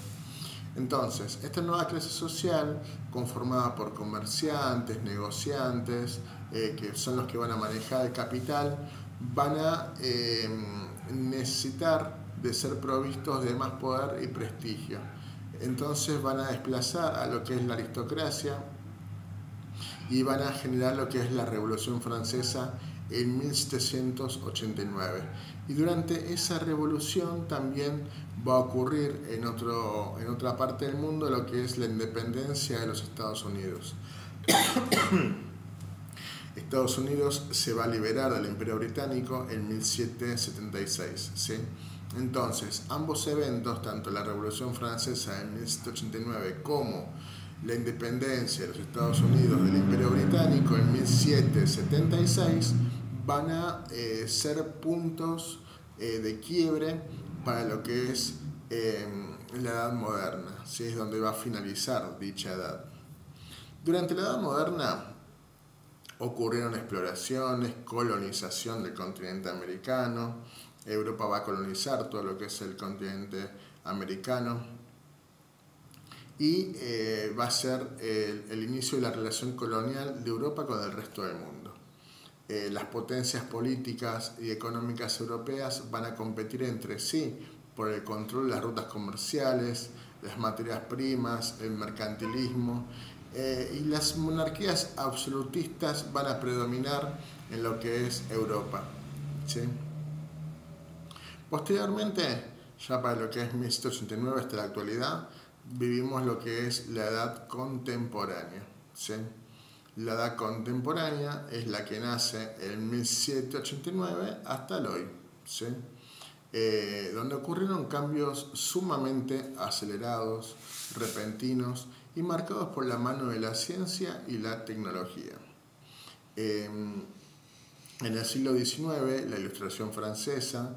Entonces, esta nueva clase social, conformada por comerciantes, negociantes, que son los que van a manejar el capital, van a necesitar de ser provistos de más poder y prestigio. Entonces van a desplazar a lo que es la aristocracia y van a generar lo que es la Revolución Francesa en 1789. Y durante esa revolución también va a ocurrir en otra parte del mundo lo que es la independencia de los Estados Unidos. Estados Unidos se va a liberar del Imperio Británico en 1776, ¿sí? Entonces, ambos eventos, tanto la Revolución Francesa en 1789 como la independencia de los Estados Unidos del Imperio Británico en 1776, van a ser puntos de quiebre para lo que es la Edad Moderna, ¿sí? Es donde va a finalizar dicha edad. Durante la Edad Moderna ocurrieron exploraciones, colonización del continente americano. Europa va a colonizar todo lo que es el continente americano y va a ser el inicio de la relación colonial de Europa con el resto del mundo. Las potencias políticas y económicas europeas van a competir entre sí por el control de las rutas comerciales, las materias primas, el mercantilismo, y las monarquías absolutistas van a predominar en lo que es Europa, ¿sí? Posteriormente, ya para lo que es 1789 hasta la actualidad, vivimos lo que es la edad contemporánea, ¿sí? La edad contemporánea es la que nace en 1789 hasta el hoy, ¿sí? Donde ocurrieron cambios sumamente acelerados, repentinos y marcados por la mano de la ciencia y la tecnología. En el siglo XIX, la Ilustración francesa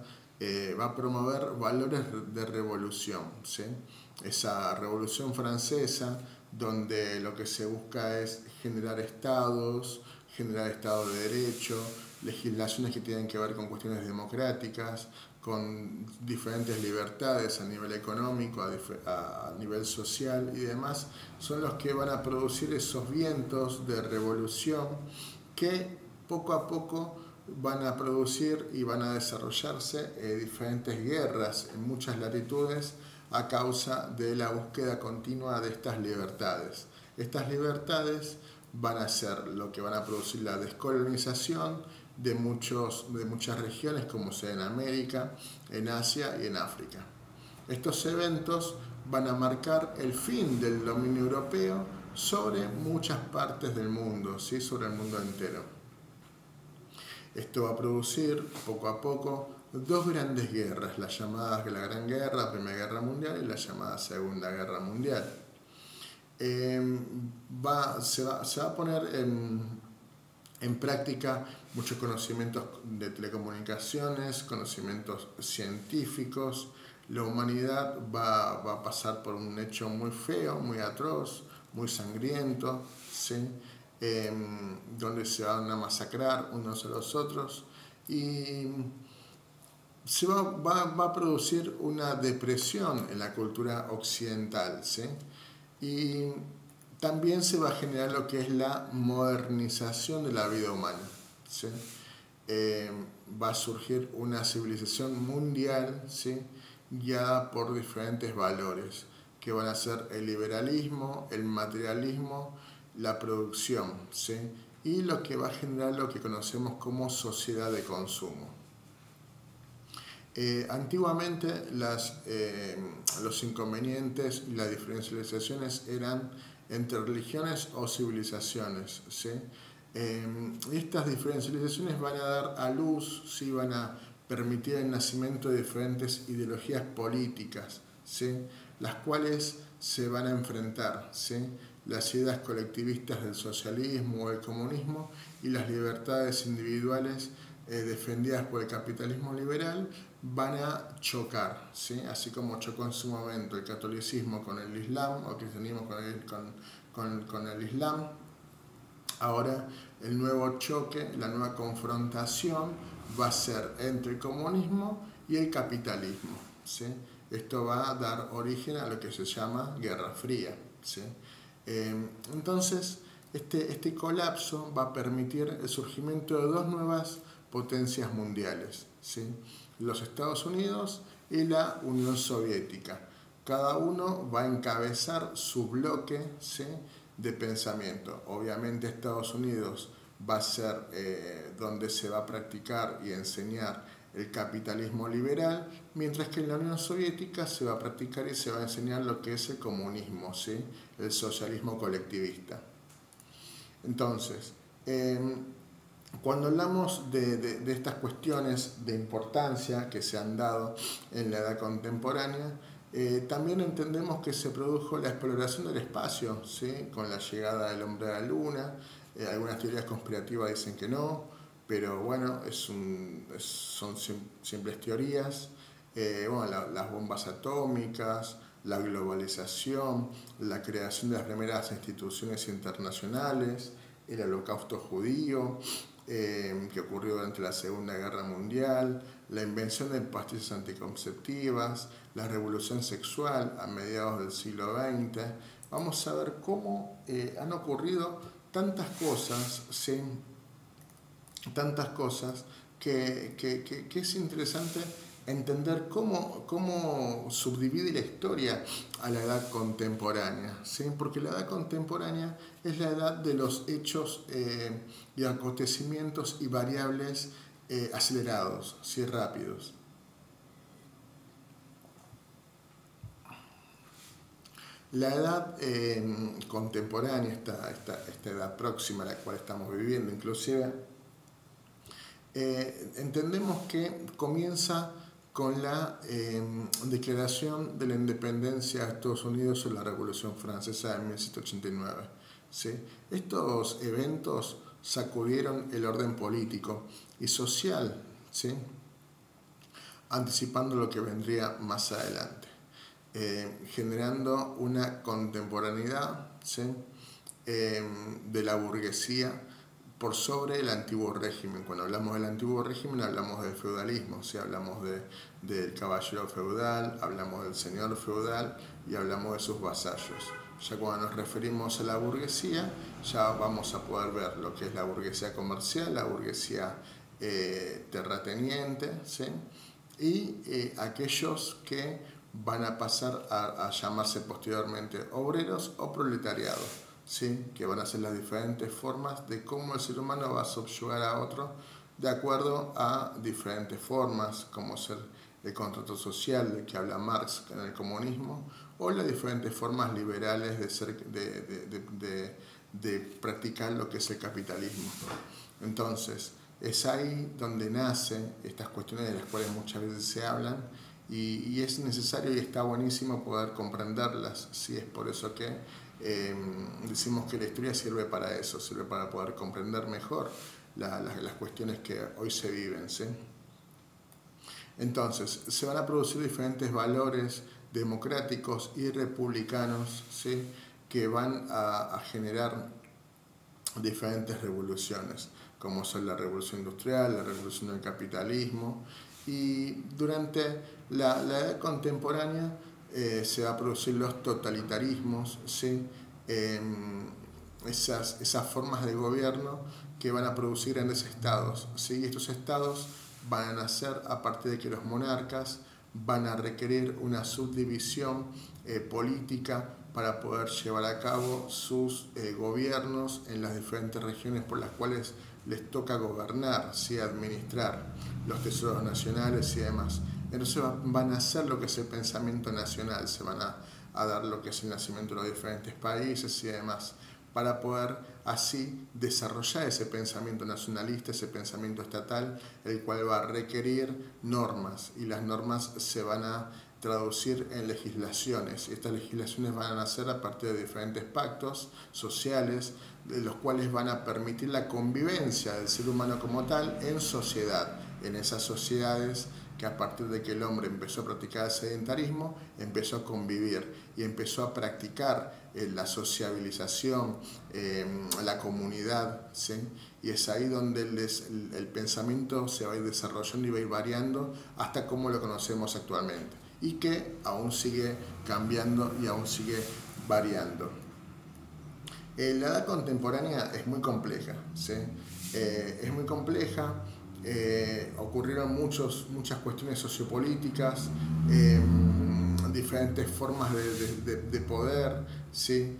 va a promover valores de revolución, ¿sí? Esa revolución francesa donde lo que se busca es generar estados de derecho, legislaciones que tienen que ver con cuestiones democráticas, con diferentes libertades a nivel económico, a nivel social y demás, son los que van a producir esos vientos de revolución que poco a poco van a producir y van a desarrollarse diferentes guerras en muchas latitudes a causa de la búsqueda continua de estas libertades. Estas libertades van a ser lo que van a producir la descolonización de muchas regiones, como sea en América, en Asia y en África. Estos eventos van a marcar el fin del dominio europeo sobre muchas partes del mundo, ¿sí? Sobre el mundo entero. Esto va a producir poco a poco dos grandes guerras, las llamadas la Gran Guerra, Primera Guerra Mundial y la llamada Segunda Guerra Mundial. Se va a poner en práctica muchos conocimientos de telecomunicaciones, conocimientos científicos. La humanidad va a pasar por un hecho muy feo, muy atroz, muy sangriento, ¿sí? Donde se van a masacrar unos a los otros y se va a producir una depresión en la cultura occidental, ¿sí? Y también se va a generar lo que es la modernización de la vida humana, ¿sí? Va a surgir una civilización mundial, ¿sí? Guiada por diferentes valores, que van a ser el liberalismo, el materialismo, la producción, ¿sí? Y lo que va a generar lo que conocemos como sociedad de consumo. Antiguamente los inconvenientes y las diferencializaciones eran entre religiones o civilizaciones, ¿sí? Estas diferencializaciones van a dar a luz, ¿sí? Van a permitir el nacimiento de diferentes ideologías políticas, ¿sí? Las cuales se van a enfrentar, ¿sí? las ideas colectivistas del socialismo o el comunismo y las libertades individuales defendidas por el capitalismo liberal van a chocar, ¿sí? Así como chocó en su momento el catolicismo con el islam o el cristianismo con el islam. Ahora el nuevo choque, la nueva confrontación va a ser entre el comunismo y el capitalismo, ¿sí? Esto va a dar origen a lo que se llama Guerra Fría, ¿sí? Entonces, este colapso va a permitir el surgimiento de dos nuevas potencias mundiales, ¿sí? Los Estados Unidos y la Unión Soviética. Cada uno va a encabezar su bloque, ¿sí?, de pensamiento. Obviamente Estados Unidos va a ser donde se va a practicar y enseñar el capitalismo liberal, mientras que en la Unión Soviética se va a practicar y se va a enseñar lo que es el comunismo, ¿sí?, el socialismo colectivista. Entonces, cuando hablamos de estas cuestiones de importancia que se han dado en la edad contemporánea, también entendemos que se produjo la exploración del espacio, ¿sí?, con la llegada del hombre a la luna. Algunas teorías conspirativas dicen que no, pero bueno, son simples teorías. Las bombas atómicas, la globalización, la creación de las primeras instituciones internacionales, el holocausto judío, que ocurrió durante la Segunda Guerra Mundial, la invención de pastillas anticonceptivas, la revolución sexual a mediados del siglo XX. Vamos a ver cómo han ocurrido tantas cosas, ¿sí?, tantas cosas que es interesante entender cómo subdivide la historia a la edad contemporánea, ¿sí? Porque la edad contemporánea es la edad de los hechos y acontecimientos y variables acelerados, ¿sí?, rápidos. La edad contemporánea, esta edad próxima a la cual estamos viviendo inclusive, entendemos que comienza con la declaración de la independencia de Estados Unidos o la Revolución Francesa de 1789. ¿Sí? Estos eventos sacudieron el orden político y social, ¿sí?, anticipando lo que vendría más adelante, generando una contemporaneidad, ¿sí?, de la burguesía por sobre el antiguo régimen. Cuando hablamos del antiguo régimen hablamos del feudalismo, ¿sí? Hablamos del caballero feudal, hablamos del señor feudal y hablamos de sus vasallos. Ya cuando nos referimos a la burguesía, ya vamos a poder ver lo que es la burguesía comercial, la burguesía terrateniente, ¿sí?, y aquellos que van a pasar a llamarse posteriormente obreros o proletariados, ¿sí?, que van a ser las diferentes formas de cómo el ser humano va a subyugar a otro de acuerdo a diferentes formas, como ser el contrato social del que habla Marx en el comunismo, o las diferentes formas liberales de practicar lo que es el capitalismo. Entonces, es ahí donde nacen estas cuestiones de las cuales muchas veces se hablan, y es necesario y está buenísimo poder comprenderlas, ¿sí? Es por eso que decimos que la historia sirve para eso, sirve para poder comprender mejor las cuestiones que hoy se viven, ¿sí? Entonces, se van a producir diferentes valores democráticos y republicanos, ¿sí?, que van a generar diferentes revoluciones, como son la revolución industrial, la revolución del capitalismo, y durante la edad contemporánea se va a producir los totalitarismos, ¿sí?, esas formas de gobierno que van a producir grandes estados, ¿sí? Y estos estados van a nacer a partir de que los monarcas van a requerir una subdivisión política para poder llevar a cabo sus gobiernos en las diferentes regiones por las cuales les toca gobernar, ¿sí?, administrar los tesoros nacionales y demás. Entonces van a hacer lo que es el pensamiento nacional, se van a dar lo que es el nacimiento de los diferentes países y demás, para poder así desarrollar ese pensamiento nacionalista, ese pensamiento estatal, el cual va a requerir normas, y las normas se van a traducir en legislaciones. Estas legislaciones van a nacer a partir de diferentes pactos sociales, de los cuales van a permitir la convivencia del ser humano como tal en sociedad, en esas sociedades que a partir de que el hombre empezó a practicar el sedentarismo, empezó a convivir y empezó a practicar la sociabilización, la comunidad, ¿sí? Y es ahí donde el pensamiento se va a ir desarrollando y va a ir variando hasta como lo conocemos actualmente, y que aún sigue cambiando y aún sigue variando. La edad contemporánea es muy compleja, ¿sí? Es muy compleja. Ocurrieron muchas cuestiones sociopolíticas, diferentes formas de poder, ¿sí?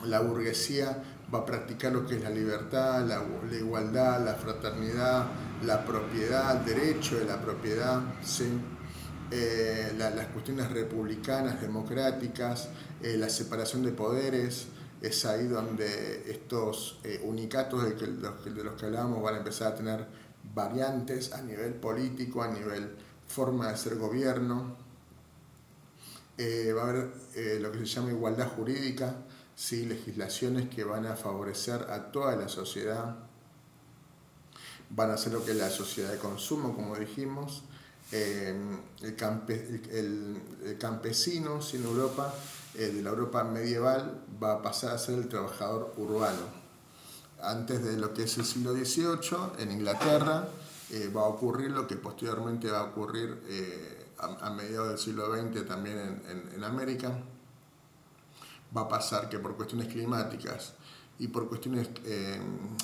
La burguesía va a practicar lo que es la libertad, la igualdad, la fraternidad, la propiedad, el derecho de la propiedad, ¿sí? Las cuestiones republicanas, democráticas, la separación de poderes. Es ahí donde estos unicatos de los que hablábamos van a empezar a tener variantes a nivel político, a nivel forma de ser gobierno. Va a haber lo que se llama igualdad jurídica, ¿sí? Legislaciones que van a favorecer a toda la sociedad. Van a ser lo que es la sociedad de consumo, como dijimos. El campesino, sin Europa, de la Europa medieval, va a pasar a ser el trabajador urbano. Antes de lo que es el siglo XVIII, en Inglaterra, va a ocurrir lo que posteriormente va a ocurrir a mediados del siglo XX también en América. Va a pasar que por cuestiones climáticas y por cuestiones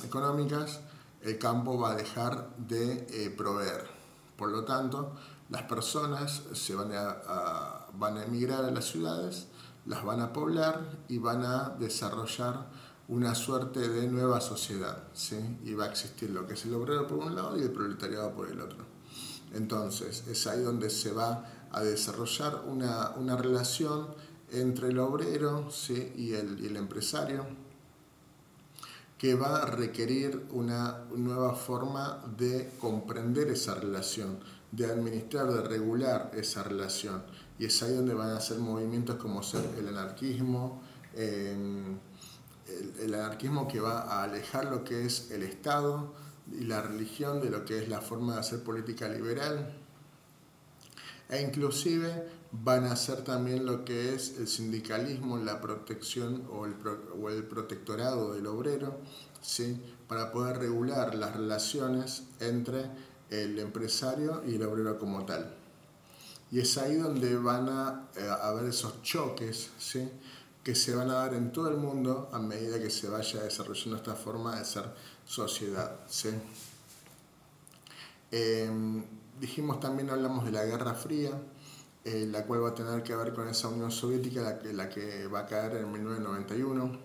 económicas, el campo va a dejar de proveer. Por lo tanto, las personas van a emigrar a las ciudades, las van a poblar y van a desarrollar una suerte de nueva sociedad, ¿sí? Y va a existir lo que es el obrero por un lado y el proletariado por el otro. Entonces, es ahí donde se va a desarrollar una relación entre el obrero, ¿sí? y el empresario, que va a requerir una nueva forma de comprender esa relación, de administrar, de regular esa relación. Y es ahí donde van a hacer movimientos como ser el anarquismo que va a alejar lo que es el Estado y la religión de lo que es la forma de hacer política liberal. E inclusive van a hacer también lo que es el sindicalismo, la protección o el protectorado del obrero, ¿sí? Para poder regular las relaciones entre el empresario y el obrero como tal. Y es ahí donde van a haber esos choques, ¿sí? Que se van a dar en todo el mundo a medida que se vaya desarrollando esta forma de ser sociedad, ¿sí? Dijimos también, hablamos de la Guerra Fría, la cual va a tener que ver con esa Unión Soviética, la que va a caer en 1991,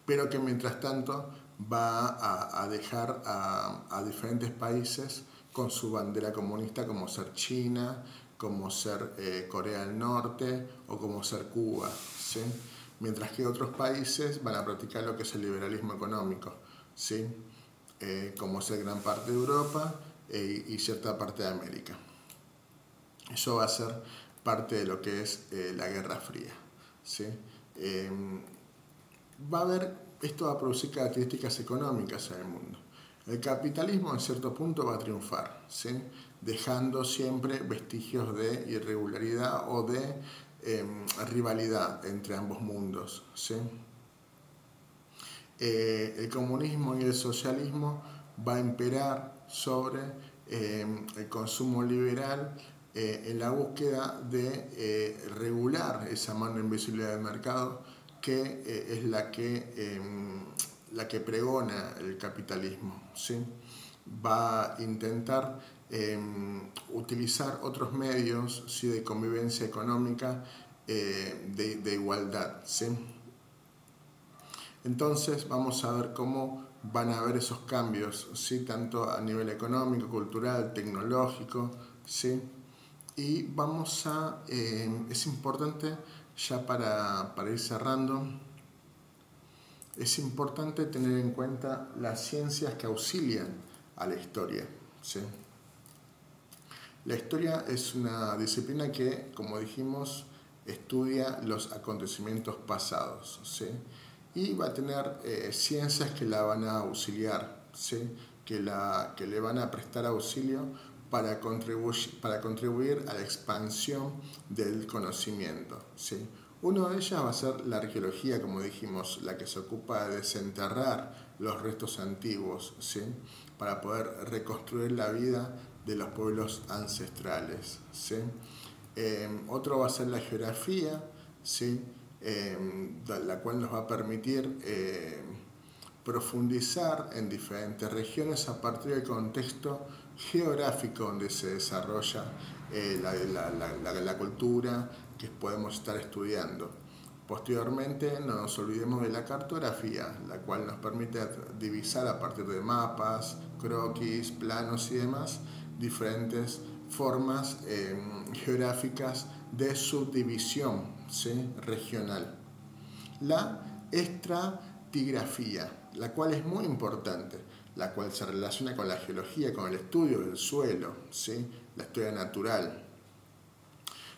pero que mientras tanto va a dejar a diferentes países con su bandera comunista, como ser China, como ser Corea del Norte o como ser Cuba, ¿sí? Mientras que otros países van a practicar lo que es el liberalismo económico, ¿sí? Como ser gran parte de Europa y cierta parte de América. Eso va a ser parte de lo que es la Guerra Fría, ¿sí? Esto va a producir características económicas en el mundo. El capitalismo en cierto punto va a triunfar, ¿sí? Dejando siempre vestigios de irregularidad o de rivalidad entre ambos mundos, ¿sí? El comunismo y el socialismo va a imperar sobre el consumo liberal en la búsqueda de regular esa mano invisible del mercado que es la que pregona el capitalismo, ¿sí? Va a intentar utilizar otros medios, ¿sí? De convivencia económica de igualdad, ¿sí? Entonces vamos a ver cómo van a haber esos cambios, ¿sí? Tanto a nivel económico, cultural, tecnológico, ¿sí? Y vamos a, es importante, ya para ir cerrando, es importante tener en cuenta las ciencias que auxilian a la historia, ¿sí? La historia es una disciplina que, como dijimos, estudia los acontecimientos pasados, ¿sí? Y va a tener ciencias que la van a auxiliar, ¿sí? que le van a prestar auxilio para contribuir a la expansión del conocimiento, ¿sí? Una de ellas va a ser la arqueología, como dijimos, la que se ocupa de desenterrar los restos antiguos, ¿sí? Para poder reconstruir la vida de los pueblos ancestrales, ¿sí? Otro va a ser la geografía, ¿sí? La cual nos va a permitir profundizar en diferentes regiones a partir del contexto geográfico donde se desarrolla la cultura que podemos estar estudiando. Posteriormente, no nos olvidemos de la cartografía, la cual nos permite divisar a partir de mapas, croquis, planos y demás, diferentes formas geográficas de subdivisión, ¿sí? regional. La estratigrafía, la cual es muy importante, la cual se relaciona con la geología, con el estudio del suelo, ¿sí? La historia natural.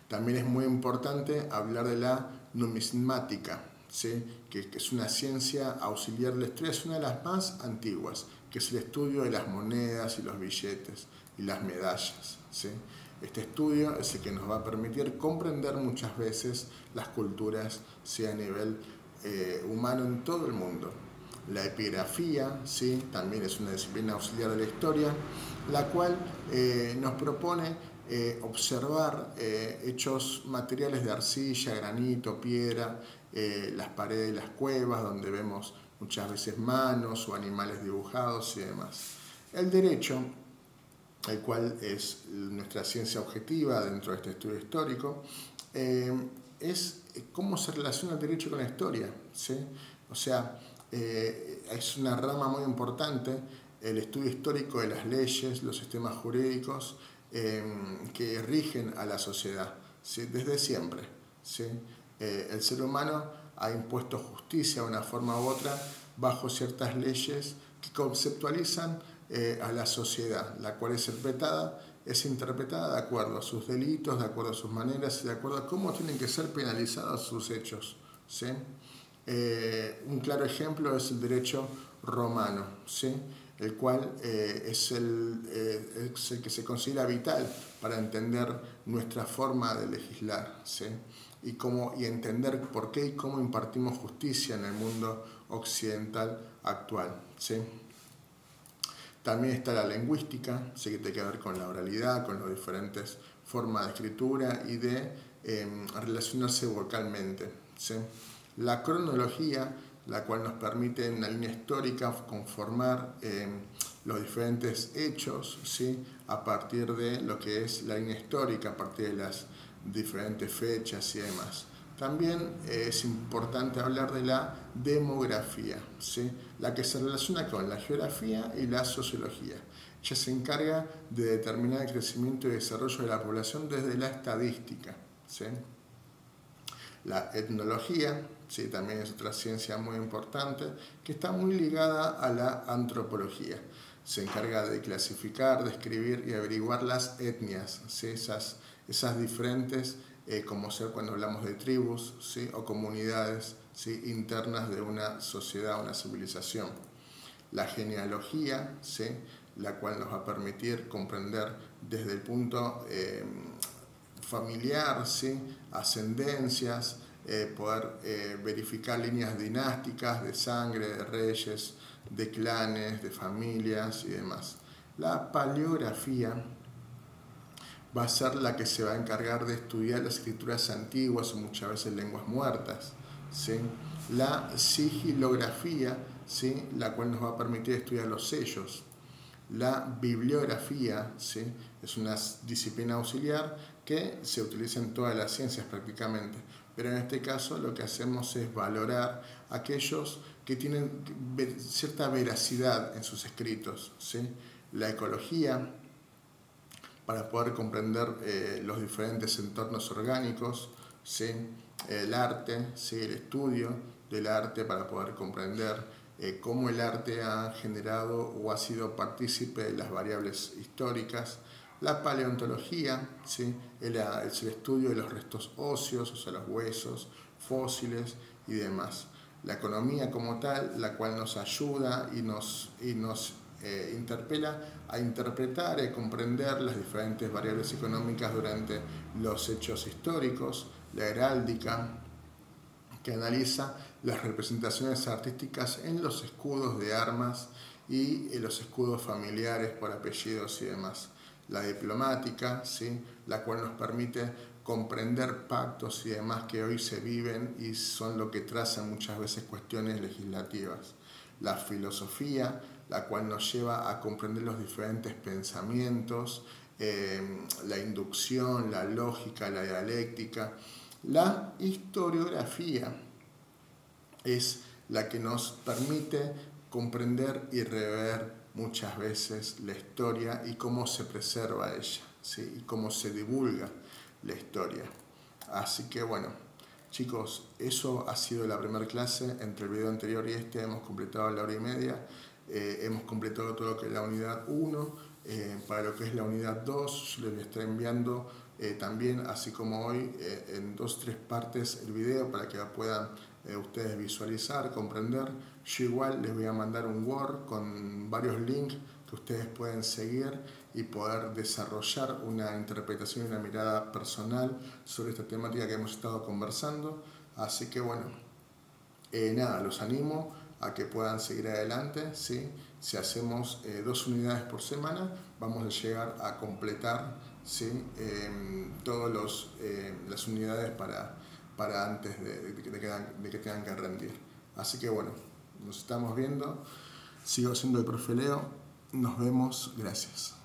También es muy importante hablar de la numismática, ¿sí? que es una ciencia auxiliar de la historia, es una de las más antiguas, que es el estudio de las monedas y los billetes y las medallas, ¿sí? Este estudio es el que nos va a permitir comprender muchas veces las culturas, ¿sí? a nivel humano en todo el mundo. La epigrafía, ¿sí? también es una disciplina auxiliar de la historia, la cual nos propone observar hechos materiales de arcilla, granito, piedra, las paredes de las cuevas, donde vemos muchas veces manos o animales dibujados y demás. El derecho, el cual es nuestra ciencia objetiva dentro de este estudio histórico, es cómo se relaciona el derecho con la historia, ¿sí? O sea, es una rama muy importante el estudio histórico de las leyes, los sistemas jurídicos que rigen a la sociedad, ¿sí? Desde siempre, ¿sí? El ser humano ha impuesto justicia de una forma u otra bajo ciertas leyes que conceptualizan a la sociedad, la cual es interpretada de acuerdo a sus delitos, de acuerdo a sus maneras y de acuerdo a cómo tienen que ser penalizados sus hechos, ¿sí? Un claro ejemplo es el derecho romano, ¿sí? El cual es el que se considera vital para entender nuestra forma de legislar, ¿sí? y entender por qué y cómo impartimos justicia en el mundo occidental actual, ¿sí? También está la lingüística, ¿sí? que tiene que ver con la oralidad, con las diferentes formas de escritura y de relacionarse vocalmente, ¿sí? La cronología, la cual nos permite en una línea histórica conformar los diferentes hechos, ¿sí? a partir de lo que es la línea histórica, a partir de las diferentes fechas y demás. También es importante hablar de la demografía, ¿sí? la que se relaciona con la geografía y la sociología. Ella se encarga de determinar el crecimiento y desarrollo de la población desde la estadística, ¿sí? La etnología, ¿sí? también es otra ciencia muy importante que está muy ligada a la antropología. Se encarga de clasificar, describir y averiguar las etnias, ¿sí? esas diferentes, como ser cuando hablamos de tribus, ¿sí? o comunidades, ¿sí? internas de una sociedad, una civilización. La genealogía, ¿sí? la cual nos va a permitir comprender desde el punto familiar, ¿sí? ascendencias, poder verificar líneas dinásticas de sangre, de reyes, de clanes, de familias y demás. La paleografía va a ser la que se va a encargar de estudiar las escrituras antiguas o muchas veces lenguas muertas, ¿sí? La sigilografía, ¿sí? la cual nos va a permitir estudiar los sellos. La bibliografía, ¿sí? es una disciplina auxiliar que se utiliza en todas las ciencias prácticamente, pero en este caso lo que hacemos es valorar aquellos que tienen cierta veracidad en sus escritos, ¿sí? La ecología, para poder comprender los diferentes entornos orgánicos, ¿sí? El arte, ¿sí? el estudio del arte para poder comprender cómo el arte ha generado o ha sido partícipe de las variables históricas. La paleontología, ¿sí? Es el estudio de los restos óseos, o sea, los huesos, fósiles y demás. La economía como tal, la cual nos ayuda y nos interpela a interpretar y comprender las diferentes variables económicas durante los hechos históricos. La heráldica, que analiza las representaciones artísticas en los escudos de armas y en los escudos familiares por apellidos y demás. La diplomática, ¿sí? La cual nos permite comprender pactos y demás que hoy se viven y son lo que trazan muchas veces cuestiones legislativas. La filosofía, la cual nos lleva a comprender los diferentes pensamientos, la inducción, la lógica, la dialéctica. La historiografía es la que nos permite comprender y rever muchas veces la historia y cómo se preserva ella, ¿sí? Y cómo se divulga la historia. Así que bueno, chicos, eso ha sido la primera clase. Entre el video anterior y este hemos completado la hora y media. Hemos completado todo lo que es la unidad 1. Para lo que es la unidad 2, yo les voy a estar enviando también, así como hoy, en 2 o 3 partes el video para que puedan ustedes visualizar, comprender. Yo igual les voy a mandar un Word con varios links que ustedes pueden seguir y poder desarrollar una interpretación y una mirada personal sobre esta temática que hemos estado conversando. Así que bueno, nada, los animo a que puedan seguir adelante, ¿sí? Si hacemos 2 unidades por semana, vamos a llegar a completar, ¿sí? Todas las unidades para antes de que tengan que rendir. Así que bueno, nos estamos viendo. Sigo siendo el profe Leo. Nos vemos. Gracias.